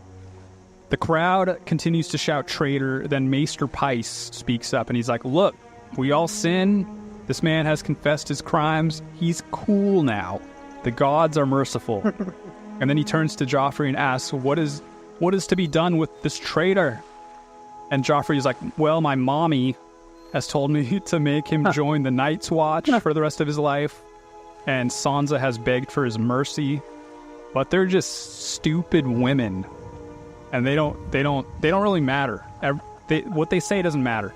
The crowd continues to shout traitor, then Maester Pyce speaks up and he's like, look, we all sin. This man has confessed his crimes. He's cool now. The gods are merciful. And then he turns to Joffrey and asks, what is to be done with this traitor? And Joffrey's like, well, my mommy has told me to make him join the Night's Watch for the rest of his life. And Sansa has begged for his mercy, but they're just stupid women, and they don't really matter. What they say doesn't matter.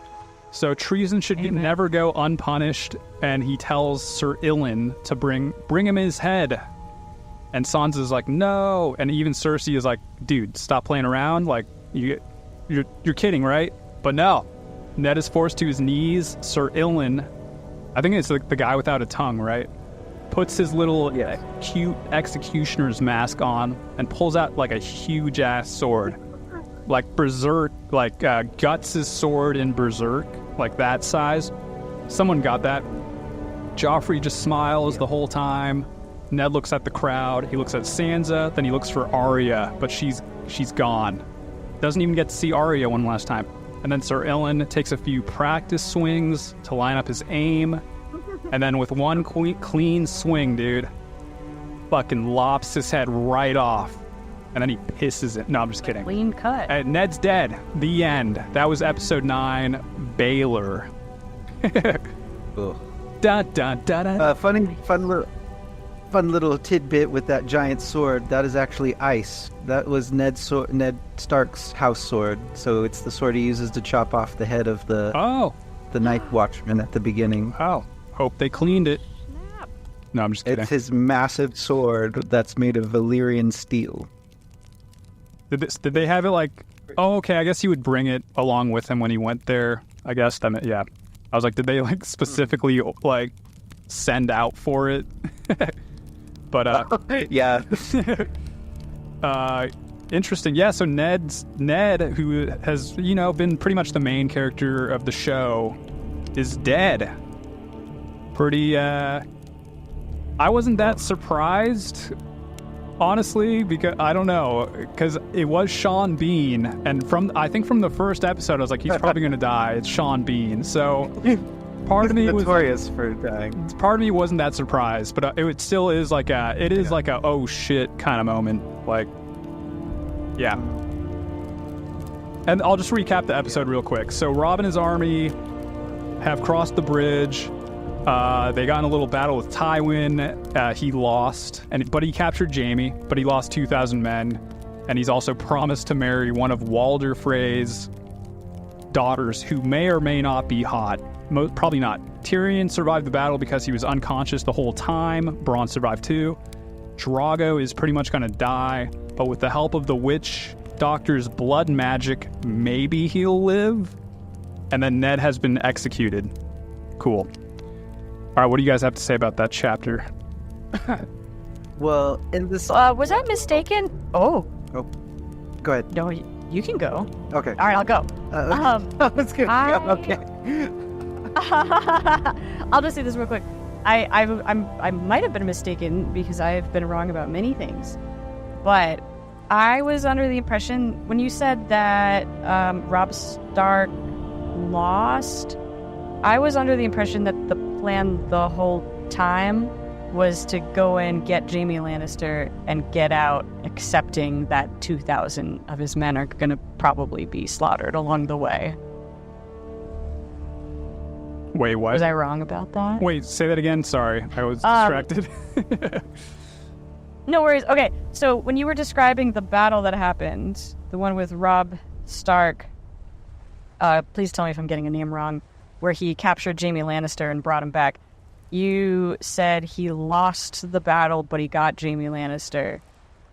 So treason should never go unpunished. And he tells Sir Ilyn to bring him his head. And Sansa's like, no. And even Cersei is like, dude, stop playing around. Like you're kidding, right? But no. Ned is forced to his knees. Sir Ilyn, I think it's like the guy without a tongue, right? Puts his little cute executioner's mask on and pulls out like a huge ass sword, like Berserk, like Guts' sword in Berserk, like that size. Someone got that. Joffrey just smiles the whole time. Ned looks at the crowd. He looks at Sansa, then he looks for Arya, but she's gone. Doesn't even get to see Arya one last time. And then Sir Ilyn takes a few practice swings to line up his aim. And then with one clean swing, dude, fucking lops his head right off. And then he pisses it. No, I'm just kidding. Clean cut. Ned's dead. The end. That was episode 9, Baelor. Ugh. Dun, dun, dun, dun. Fun fun little tidbit with that giant sword. That is actually ice. That was Ned Stark's house sword. So it's the sword he uses to chop off the head of the Night Watchman at the beginning. Oh, hope they cleaned it. No, I'm just kidding. It's his massive sword that's made of Valyrian steel. Did they have it like... Oh, okay, I guess he would bring it along with him when he went there. I guess, yeah. I was like, did they like specifically like send out for it? But yeah. Interesting. Yeah, so Ned, who has, been pretty much the main character of the show, is dead. Pretty, I wasn't that surprised, honestly, because, I don't know, because it was Sean Bean, and I think from the first episode, I was like, he's probably going to die. It's Sean Bean, so part of me was notorious for dying. Part of me wasn't that surprised, but it still is like like a oh shit kind of moment, like, yeah. And I'll just recap the episode real quick. So Robb and his army have crossed the bridge. They got in a little battle with Tywin. He lost, but he captured Jaime, but he lost 2,000 men. And he's also promised to marry one of Walder Frey's daughters, who may or may not be hot. Probably not. Tyrion survived the battle because he was unconscious the whole time. Bronn survived too. Drogo is pretty much going to die, but with the help of the witch doctor's blood magic, maybe he'll live. And then Ned has been executed. Cool. All right, what do you guys have to say about that chapter? Well, in this... was I mistaken? Oh, go ahead. no, you can go. Okay. All right, I'll go. That's good. Okay. I'll just say this real quick. I might have been mistaken because I've been wrong about many things, but I was under the impression when you said that Robb Stark lost, I was under the impression that the plan the whole time was to go and get Jaime Lannister and get out, accepting that 2,000 of his men are going to probably be slaughtered along the way. Wait, what? Was I wrong about that? Wait, say that again. Sorry, I was distracted. No worries. Okay, so when you were describing the battle that happened, the one with Robb Stark, please tell me if I'm getting a name wrong, where he captured Jaime Lannister and brought him back, you said he lost the battle, but he got Jaime Lannister.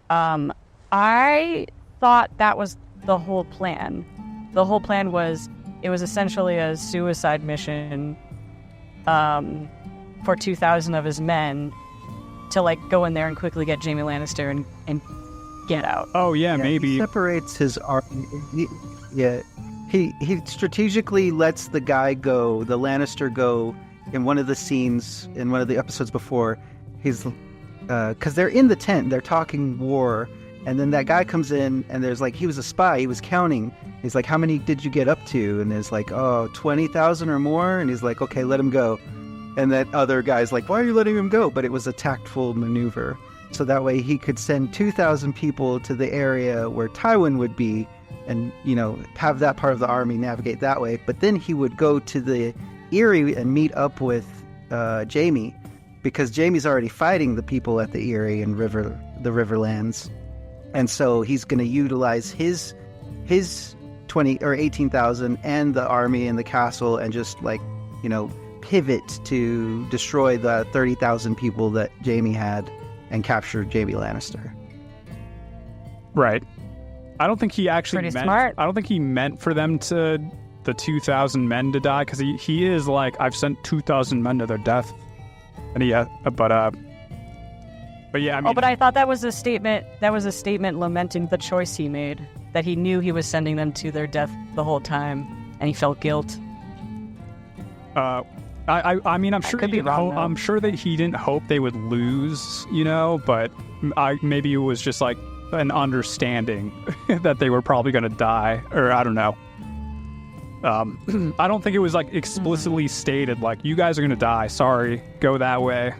I thought that was the whole plan. The whole plan was, it was essentially a suicide mission for 2,000 of his men to like go in there and quickly get Jaime Lannister and get out. Oh yeah, maybe. He separates his army. He strategically lets the Lannister go in one of the scenes in one of the episodes before. He's because they're in the tent, they're talking war, and then that guy comes in and there's like, he was a spy, he was counting. He's like, how many did you get up to? And there's like, 20,000 or more. And he's like, okay, let him go. And that other guy's like, why are you letting him go? But it was a tactful maneuver. So that way he could send 2,000 people to the area where Tywin would be and, have that part of the army navigate that way. But then he would go to the Eyrie and meet up with Jaime, because Jaime's already fighting the people at the Eyrie and the Riverlands. And so he's going to utilize his 20 or 18,000 and the army and the castle and just pivot to destroy the 30,000 people that Jaime had and capture Jaime Lannister. Right. I don't think he actually Pretty smart. I don't think he meant for them the 2,000 men to die, because he is like, I've sent 2,000 men to their death. And but yeah, I mean... but I thought that was a statement lamenting the choice he made, that he knew he was sending them to their death the whole time, and he felt guilt. I mean, I'm sure I'm sure that he didn't hope they would lose, but maybe it was just like an understanding that they were probably going to die, or I don't know. I don't think it was like explicitly stated, like, you guys are going to die. Sorry, go that way.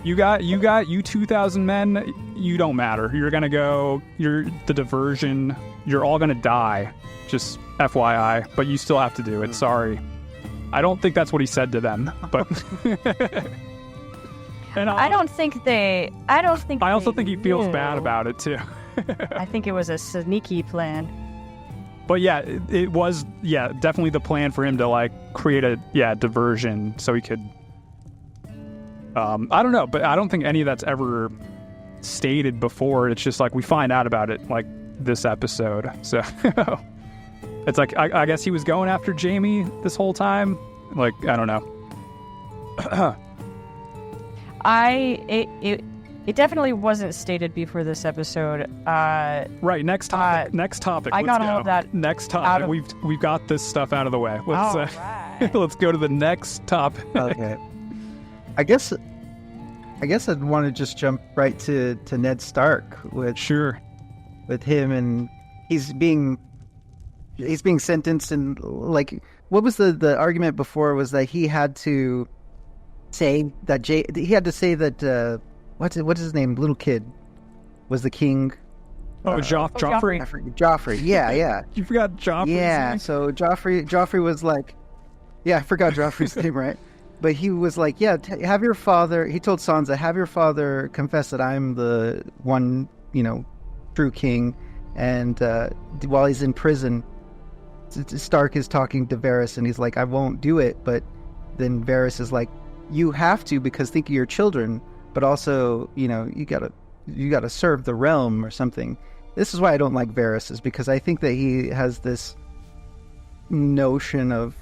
You 2,000 men, you don't matter. You're going to go, you're the diversion. You're all going to die. Just FYI, but you still have to do it. Sorry. I don't think that's what he said to them, but And I don't think they. I also think he feels knew. bad about it too. I think it was a sneaky plan. But yeah, it was definitely the plan for him to like create a diversion so he could. I don't know, but I don't think any of that's ever stated before. It's just like we find out about it like this episode. So it's like I guess he was going after Jamie this whole time. Like I don't know. It definitely wasn't stated before this episode. Right. Next topic. Next topic. I got Let's all go. of that. Next topic. We've got this stuff out of the way. Let's Right. let's go to the next topic. Okay. I guess I'd want to just jump right to Ned Stark with Sure. him, and he's being sentenced, and like what was the argument before was that he had to say that what's his name, little kid was the king. Joffrey. Joffrey. Yeah. You forgot Joffrey. Yeah, so Joffrey was like, I forgot Joffrey's name, right? But he was like, have your father, he told Sansa, have your father confess that I'm the one, true king. And while he's in prison, Stark is talking to Varys, and he's like, I won't do it. But then Varys is like, you have to, because think of your children, but also, you gotta serve the realm or something. This is why I don't like Varys, is because I think that he has this notion of,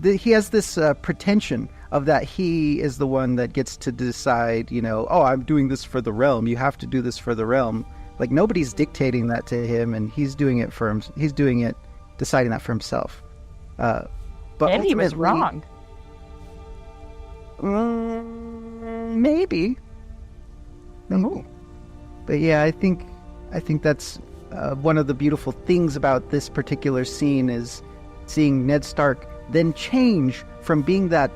he has this pretension of that he is the one that gets to decide, I'm doing this for the realm. You have to do this for the realm. Like nobody's dictating that to him, and he's doing it for him. He's doing it, deciding that for himself. But And he was wrong. Maybe. But yeah, I think that's one of the beautiful things about this particular scene is seeing Ned Stark then change from being that,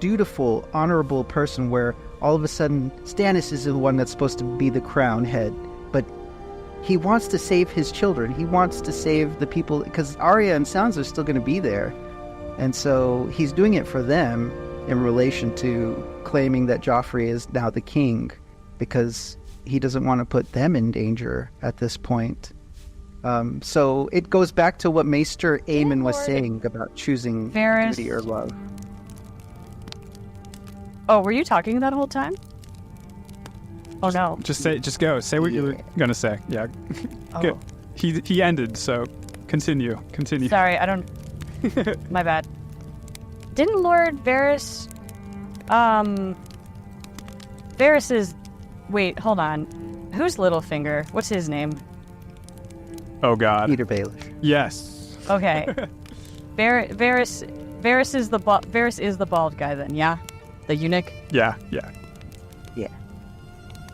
dutiful, honorable person where all of a sudden Stannis is the one that's supposed to be the crown head, but he wants to save his children. He wants to save the people, because Arya and Sansa are still going to be there. And so he's doing it for them in relation to claiming that Joffrey is now the king, because he doesn't want to put them in danger at this point. So it goes back to what Maester Aemon was saying about choosing Varys. duty or love. Oh, were you talking that whole time? Oh no. Just go. Say what you were gonna say. Yeah. Good. He ended, so continue. Sorry, I don't. My bad. Didn't Lord Varys? Varys is. Wait, hold on. Who's Littlefinger? What's his name? Oh God. Peter Baelish. Yes. Okay. Varys is the bald guy then, yeah? The eunuch? Yeah.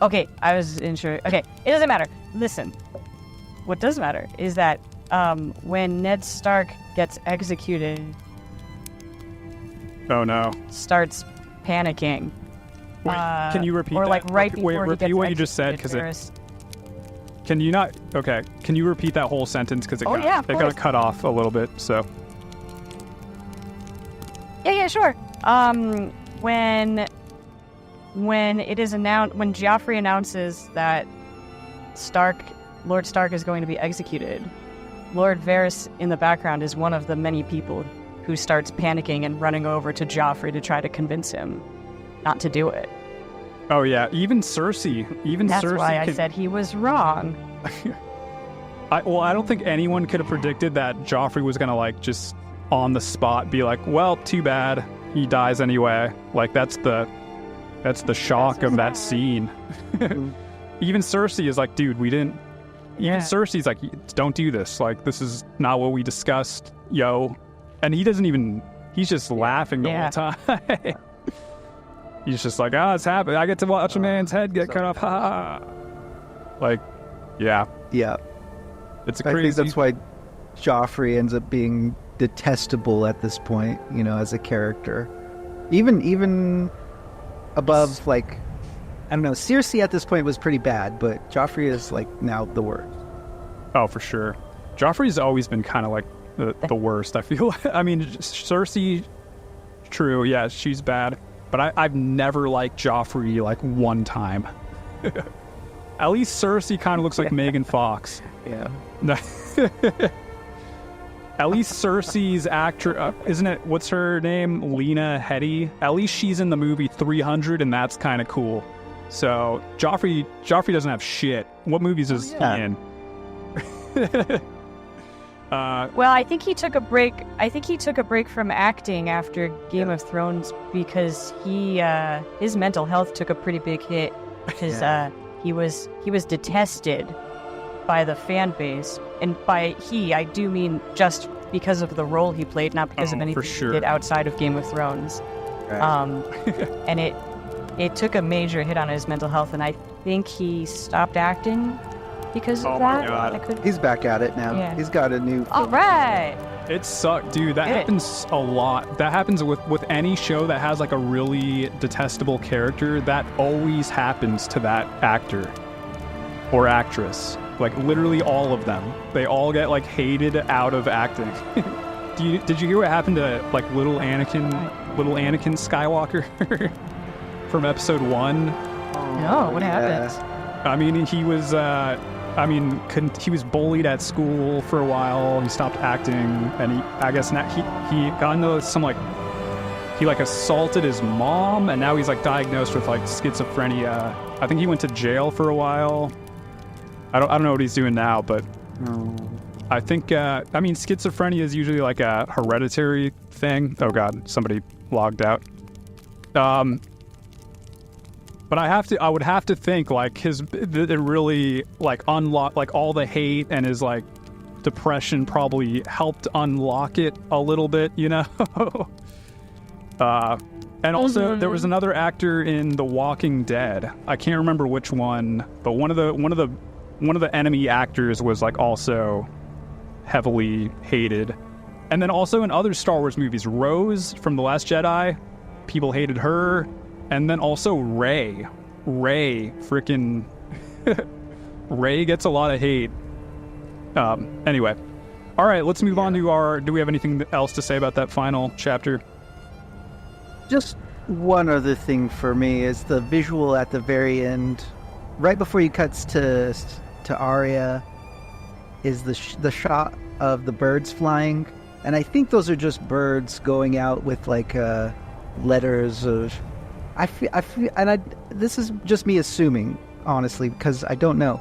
Okay, I was unsure. Okay, it doesn't matter. Listen, what does matter is that when Ned Stark gets executed, Oh no. starts panicking. Wait, can you repeat or that? like right before he repeat gets what you just said, because Varys- can you not? Okay, can you repeat that whole sentence, because it Oh, yeah, of got course. cut off a little bit. So Yeah, sure. When it is announced, when Joffrey announces that Lord Stark is going to be executed, Lord Varys in the background is one of the many people who starts panicking and running over to Joffrey to try to convince him not to do it. oh yeah, even Cersei. That's Cersei why I said he was wrong. I don't think anyone could have predicted that Joffrey was gonna like just on the spot be like, well, too bad, he dies anyway. Like that's the shock of that scene. Even Cersei is like, dude, we didn't. Even Cersei's like, don't do this. Like, this is not what we discussed, yo. And he doesn't even. He's just laughing the whole time. He's just like, it's happening. I get to watch a man's head get cut off. Ha! Like, yeah. It's I crazy. think that's why Joffrey ends up being detestable at this point, as a character. Even above, like, I don't know, Cersei at this point was pretty bad, but Joffrey is, like, now the worst. Oh, for sure. Joffrey's always been kind of like the worst, I feel. I mean, Cersei, true, yeah, she's bad. but I've never liked Joffrey like one time. At least Cersei kind of looks like Megan Fox. Yeah. At least Cersei's actor, isn't it? What's her name? Lena Headey. At least she's in the movie 300, and that's kind of cool. So Joffrey doesn't have shit. What movies is he in? Well, I think he took a break. I think he took a break from acting after Game of Thrones because his mental health took a pretty big hit because he was detested by the fan base, and by he I do mean just because of the role he played, not because of anything he did outside of Game of Thrones. Right. And it took a major hit on his mental health, and I think he stopped acting because of that. My God. He's back at it now. Yeah. He's got a new... All right. It sucked, dude. That happens a lot. That happens with any show that has like a really detestable character. That always happens to that actor or actress. Like literally all of them. They all get like hated out of acting. Did you hear what happened to like little Anakin Skywalker from episode 1? No, what happened? I mean, he was he was bullied at school for a while. He stopped acting, and I guess now he got into some he assaulted his mom, and now he's like diagnosed with like schizophrenia. I think he went to jail for a while. I don't know what he's doing now, but I think schizophrenia is usually like a hereditary thing. Oh God, somebody logged out. But I would have to think like it really like unlock like all the hate and his like depression probably helped unlock it a little bit, you know. And also there was another actor in The Walking Dead. I can't remember which one, but one of the enemy actors was like also heavily hated. And then also in other Star Wars movies, Rose from The Last Jedi, people hated her. And then also Rey freaking Rey gets a lot of hate. Anyway, all right, let's move on to do we have anything else to say about that final chapter? Just one other thing for me is the visual at the very end, right before he cuts to Arya, is the shot of the birds flying, and I think those are just birds going out with like letters of. I feel, and this is just me assuming, honestly, because I don't know.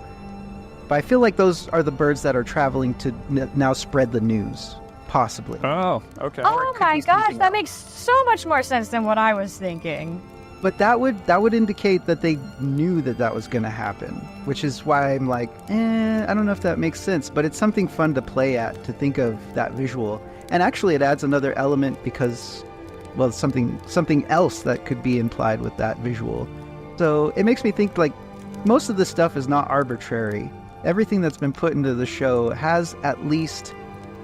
But I feel like those are the birds that are traveling to now spread the news, possibly. Oh, okay. Oh my gosh, that makes so much more sense than what I was thinking. But that would indicate that they knew that was going to happen, which is why I'm like, I don't know if that makes sense. But it's something fun to play at, to think of that visual. And actually, it adds another element because... well, something else that could be implied with that visual. So it makes me think like most of this stuff is not arbitrary. Everything that's been put into the show has at least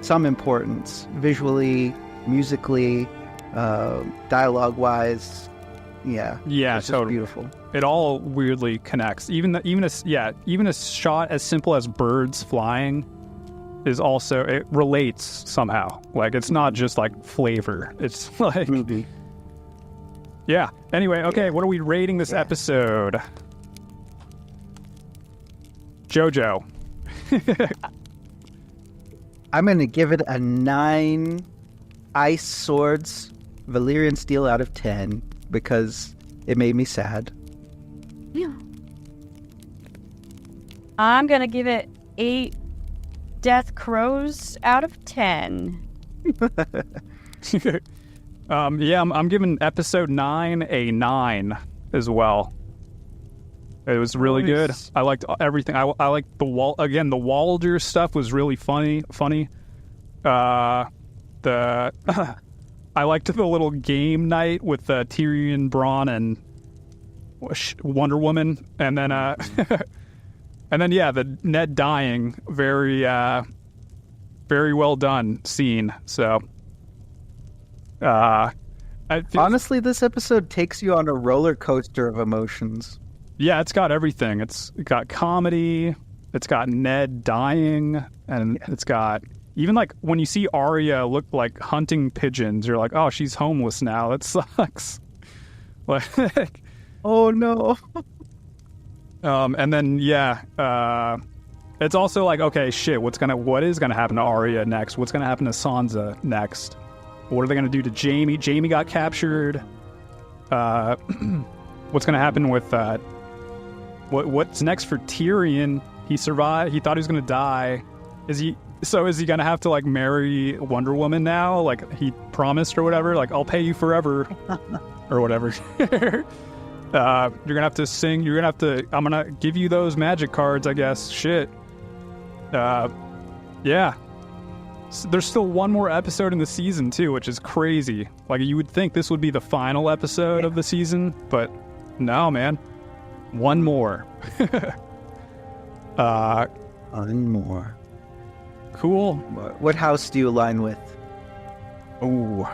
some importance, visually, musically, dialogue-wise. Yeah, it's just beautiful. It all weirdly connects. Even a shot as simple as birds flying is also, it relates somehow. Like it's not just like flavor. It's like yeah. Anyway, okay, what are we rating this episode? Jojo. I'm gonna give it a 9 ice swords Valyrian steel out of 10 because it made me sad. Yeah. I'm gonna give it 8 death crows out of 10. I'm giving episode 9 a 9 as well. It was really good. I liked everything. I liked the Walder stuff was really funny. I liked the little game night with Tyrion, Bronn, and Wonder Woman, and then the Ned dying, very well done scene. So, honestly, this episode takes you on a roller coaster of emotions. Yeah, it's got everything. It's got comedy. It's got Ned dying, and it's got even like when you see Arya look like hunting pigeons, you're like, oh, she's homeless now. That sucks. Like, Oh no. and then it's also like, okay, shit, what is gonna happen to Arya next? What's gonna happen to Sansa next? What are they gonna do to Jaime? Jaime got captured. What's gonna happen with what's next for Tyrion? He survived. He thought he was gonna die. Is he gonna have to like marry Wonder Woman now? Like he promised or whatever. Like I'll pay you forever, or whatever. You're gonna have to sing. I'm gonna give you those magic cards, I guess. Shit. Yeah. There's still one more episode in the season too, which is crazy. Like you would think this would be the final episode of the season, but no, man. One more. One more. Cool. What house do you align with? Ooh.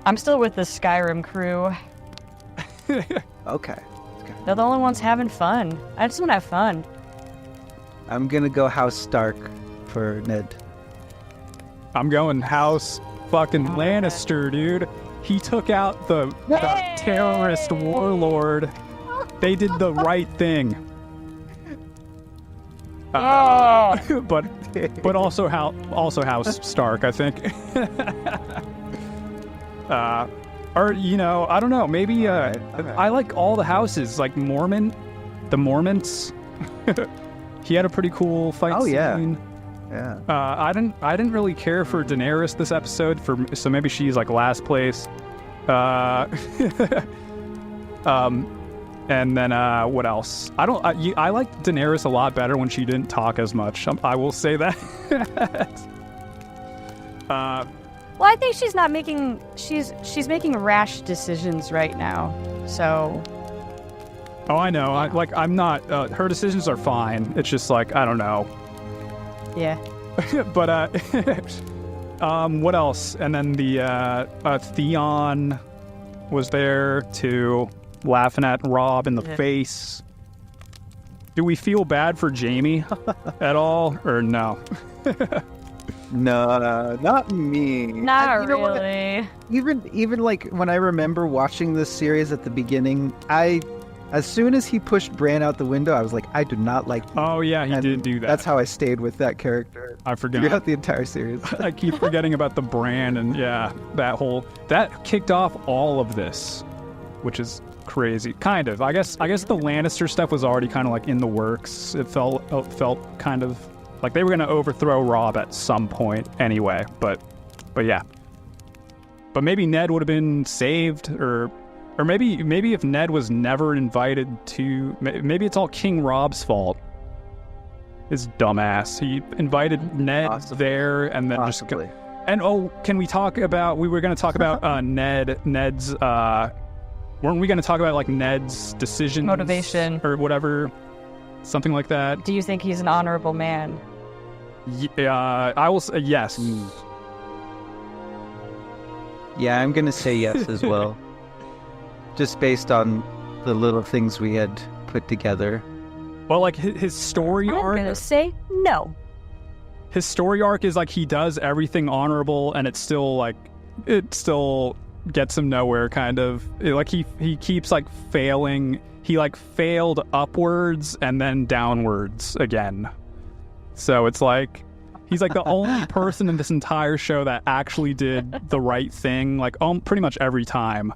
I'm still with the Skyrim crew. Okay. They're the only ones having fun. I just want to have fun. I'm gonna go House Stark for Ned. I'm going House fucking Lannister, dude. He took out the terrorist warlord. They did the right thing. But also House Stark, I think. Or I don't know. Maybe I like all the houses, like the Mormonts. He had a pretty cool fight scene. Yeah. I didn't really care for Daenerys this episode, so maybe she's like last place. And then what else? I liked Daenerys a lot better when she didn't talk as much. I will say that. Well, I think she's not making she's making rash decisions right now. So. Oh, I know. I'm not. Her decisions are fine. It's just like I don't know. Yeah. But what else? And then the Theon was there too, laughing at Rob in the face. Do we feel bad for Jaime at all, or no? No, not me. Not You know what? really. Even like when I remember watching this series at the beginning, as soon as he pushed Bran out the window, I was like, I do not like you. Oh yeah, he did do that. That's how I stayed with that character. I forgot. Throughout the entire series. I keep forgetting about the Bran and that kicked off all of this, which is crazy. Kind of. I guess the Lannister stuff was already kind of like in the works. It felt kind of like they were going to overthrow Robb at some point anyway. But yeah. But maybe Ned would have been saved, or maybe if Ned was never invited to, maybe it's all King Robb's fault. His dumbass. He invited Ned there and then Possibly. And can we talk about? We were going to talk about Ned's. Weren't we going to talk about like Ned's decision, Motivation, or whatever, something like that? Do you think he's an honorable man? Yeah, I will say yes. Yeah, I'm gonna say yes as well. Just based on the little things we had put together. Well, like his story arc. I'm gonna say no. His story arc is like he does everything honorable, and it still gets him nowhere. Kind of like he keeps like failing. He like failed upwards and then downwards again. So it's like he's like the only person in this entire show that actually did the right thing, like pretty much every time.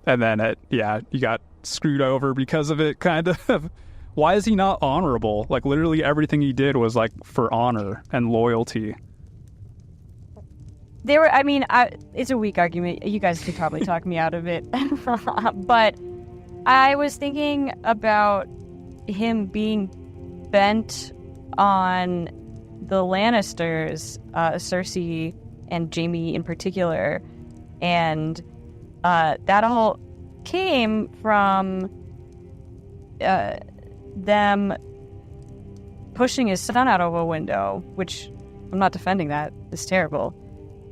And then he got screwed over because of it, kind of. Why is he not honorable? Like literally everything he did was like for honor and loyalty. It's a weak argument. You guys could probably talk me out of it. But I was thinking about him being bent on the Lannisters, Cersei and Jaime in particular, and that all came from them pushing his son out of a window, which I'm not defending that. It's terrible.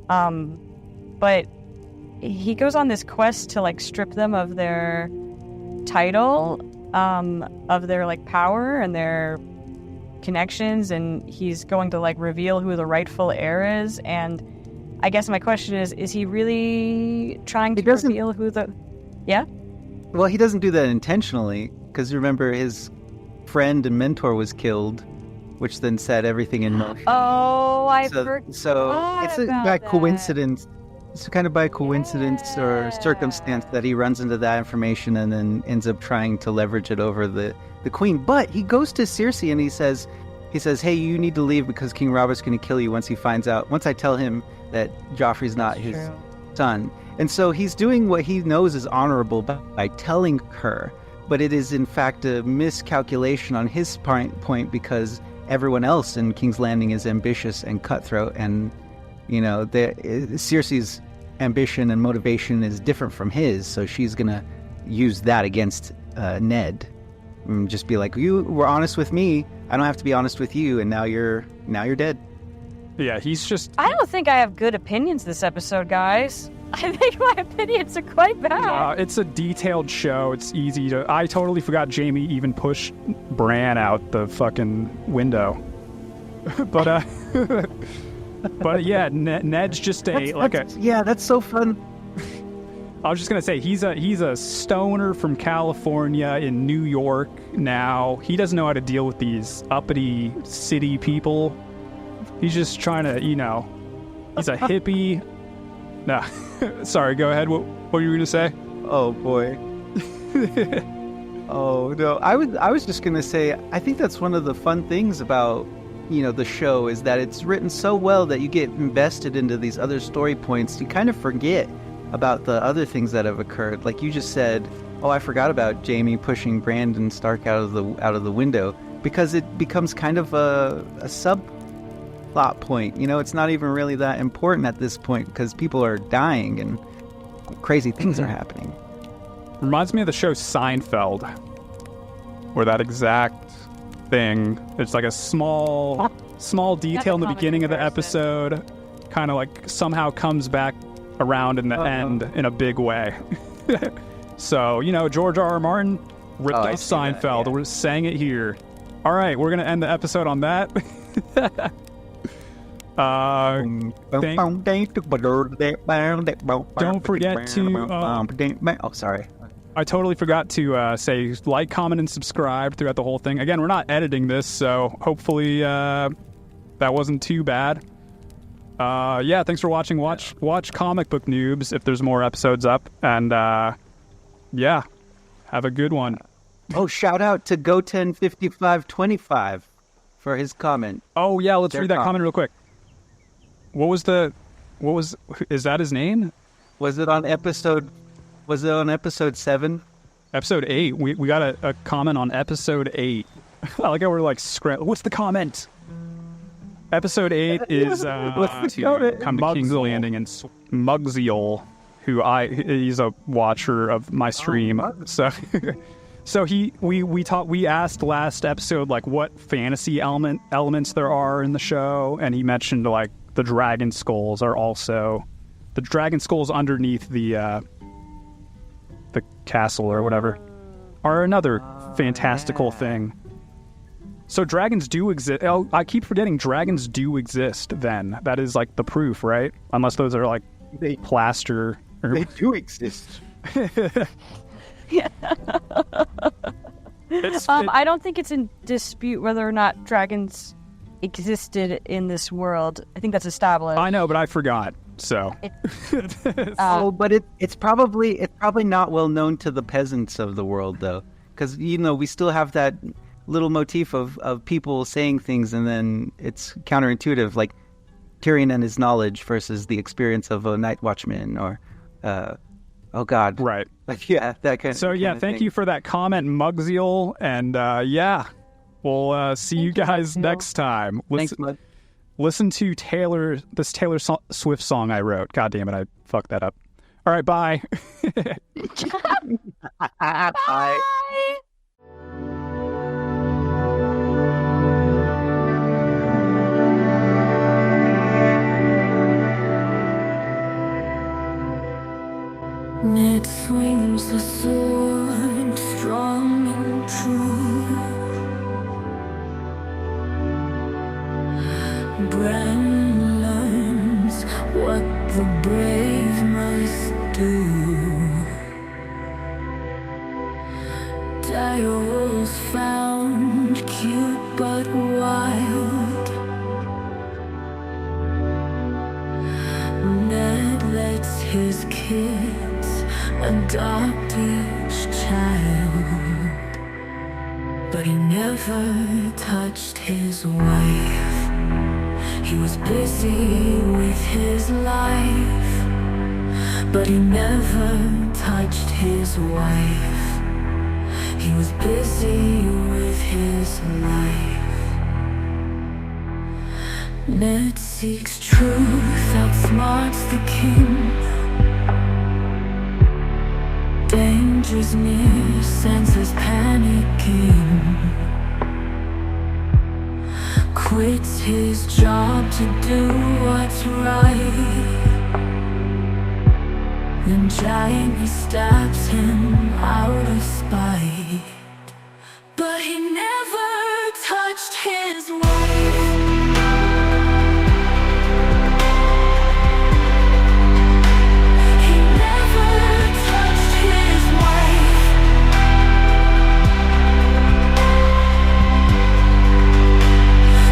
But he goes on this quest to like strip them of their title, of their like power and their connections, and he's going to like reveal who the rightful heir is. And I guess my question is he really trying to reveal who the... Yeah? Well, he doesn't do that intentionally, because remember his friend and mentor was killed, which then set everything in motion. Oh, I So forgot it's about by that. coincidence. It's kind of by coincidence or circumstance that he runs into that information and then ends up trying to leverage it over the queen. But he goes to Cersei and he says, "Hey, you need to leave because King Robert's going to kill you once I tell him that Joffrey's not his son." And so he's doing what he knows is honorable by telling her, but it is in fact a miscalculation on his point because everyone else in King's Landing is ambitious and cutthroat, and Cersei's ambition and motivation is different from his, so she's gonna use that against Ned. And just be like, "You were honest with me. I don't have to be honest with you, and now you're dead." Yeah, he's just... I don't think I have good opinions this episode, guys. I think my opinions are quite bad. It's a detailed show. It's easy to... I totally forgot Jamie even pushed Bran out the fucking window. But, but yeah, Ned's just that's so fun. I was just gonna say he's a stoner from California in New York now. He doesn't know how to deal with these uppity city people. He's just trying to, he's a hippie. Nah, sorry. Go ahead. What were you gonna say? Oh boy. Oh no, I was just gonna say I think that's one of the fun things about the show is that it's written so well that you get invested into these other story points. You kind of forget about the other things that have occurred. Like you just said, oh, I forgot about Jamie pushing Brandon Stark out of the window, because it becomes kind of a subplot point. It's not even really that important at this point because people are dying and crazy things are happening. Reminds me of the show Seinfeld, where that exact thing, it's like a small detail in the beginning of the episode, kind of like somehow comes back around in the end in a big way. So, George R.R. Martin ripped off Seinfeld. Yeah. We're saying it here. All right, we're going to end the episode on that. Don't forget to... oh, sorry. I totally forgot to say like, comment, and subscribe throughout the whole thing. Again, we're not editing this, so hopefully that wasn't too bad. Yeah, thanks for watching. Watch Comic Book Noobs if there's more episodes up. And yeah, have a good one. Oh, shout out to Goten5525 for his comment. Oh, yeah, let's read that comment real quick. Is that his name? Was it on episode 7? Episode 8. We got a comment on episode 8. I like how we're like, what's the comment? Episode 8 is to come to King's Landing, and Mugziel, he's a watcher of my stream. So we asked last episode like what fantasy elements there are in the show, and he mentioned like the dragon skulls are also the dragon skulls underneath the castle or whatever are another fantastical thing. So dragons do exist. Oh, I keep forgetting dragons do exist then. That is like the proof, right? Unless those are like plaster. They do exist. Yeah. I don't think it's in dispute whether or not dragons existed in this world. I think that's established. I know, but I forgot. So. But it's probably not well known to the peasants of the world though, because we still have that little motif of people saying things and then it's counterintuitive, like Tyrion and his knowledge versus the experience of a night watchman or oh god, right, like yeah, that kind of so yeah, thank you for that comment, Mugziel, and yeah, we'll see you guys next time. Thanks, Mug. Listen to this Taylor Swift song I wrote. God damn it, I fucked that up. All right, bye. Bye. Ned swings the sword, strong and true. Bran learns what the brave must do. lets his kids adopt each child, but he never touched his wife. He was busy with his life, but he never touched his wife. He was busy with his life. Ned seeks truth, outsmarts the king. Danger's near, senses panicking. Quits his job to do what's right. Then Jamie stabs him out of spite. But he never touched his wife. He never touched his wife.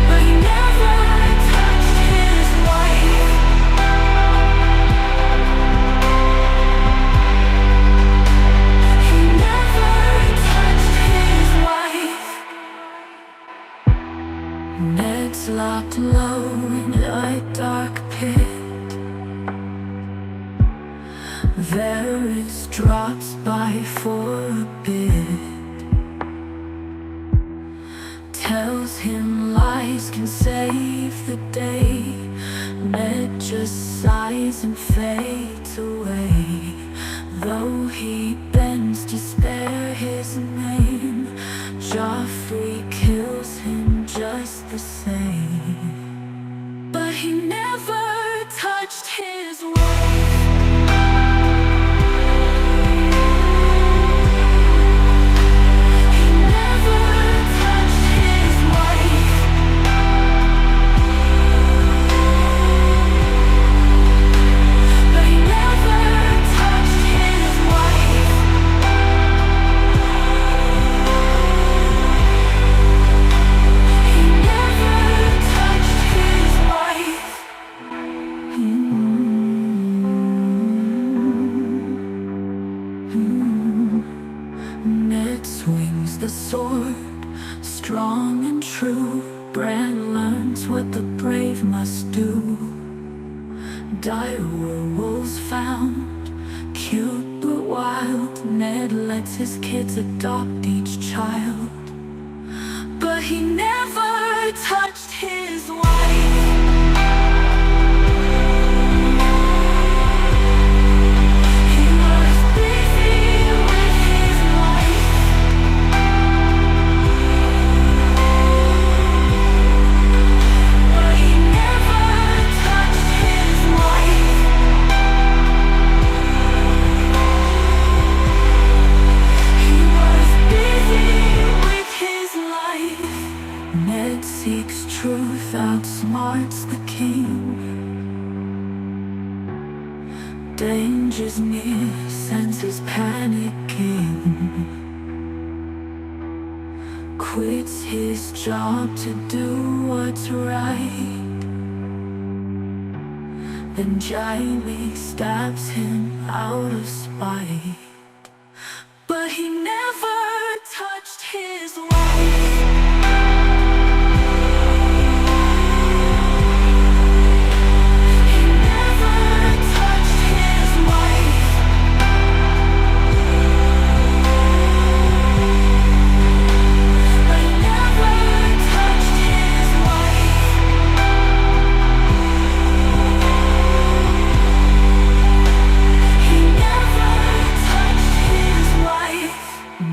But he never touched his wife. He never touched his wife. Ned's locked low in a dark pit. Varys drops by for a bit. Tells him lies can save the day. Ned just sighs and fades away. Though he bends to spare his name, Joffrey kills him just the same. But he never touched his wife. He never touched his wife. But he never touched his wife. He never touched his wife. Ned swings the sword, strong and true. Bran learns what the brave must do. Dire wolves found, cute but wild. Ned lets his kids adopt each child, but he never touched his wife. He was busy with his life. But he never touched his wife. He was busy with his life. Ned seeks truth, outsmarts the king. Danger's near, senses panicking. Quits his job to do what's right. Then Jamie stabs him out of spite. But he never touched his wife. He never touched his wife. But he never touched his wife. He never touched his wife.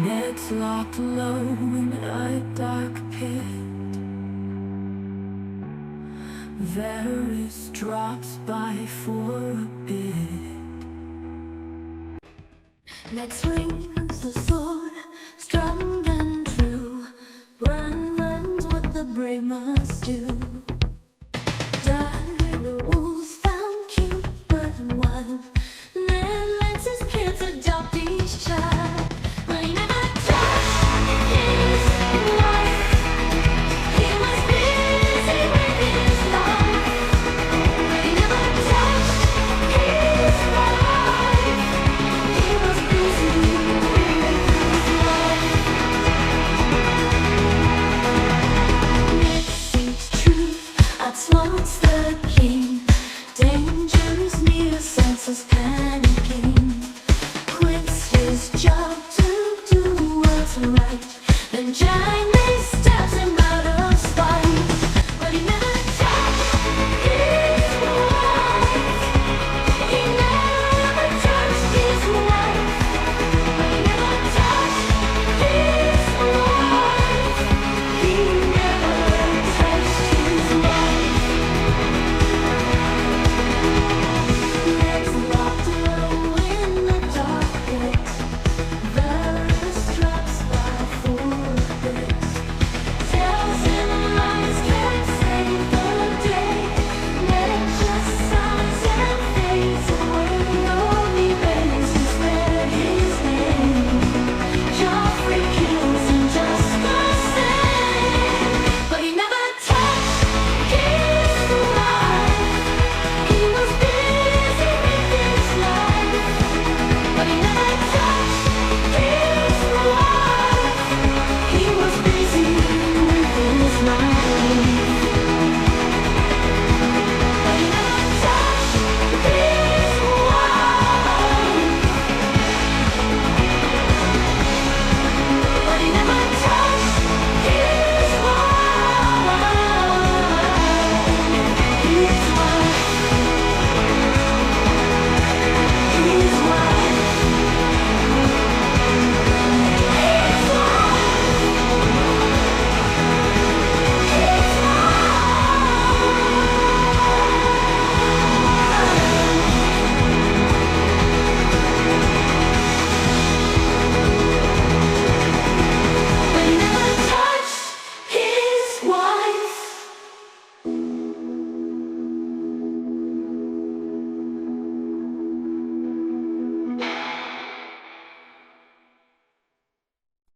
Ned's locked low in a dark pit. Varys drops by for a bit. Ned swings the sword, strong and true. Bran learns what the brave must do. Dire wolves found, cute but wild. Ned lets his kids adopt each child, but he never touched his wife. He was busy with his life. But he never touched his wife.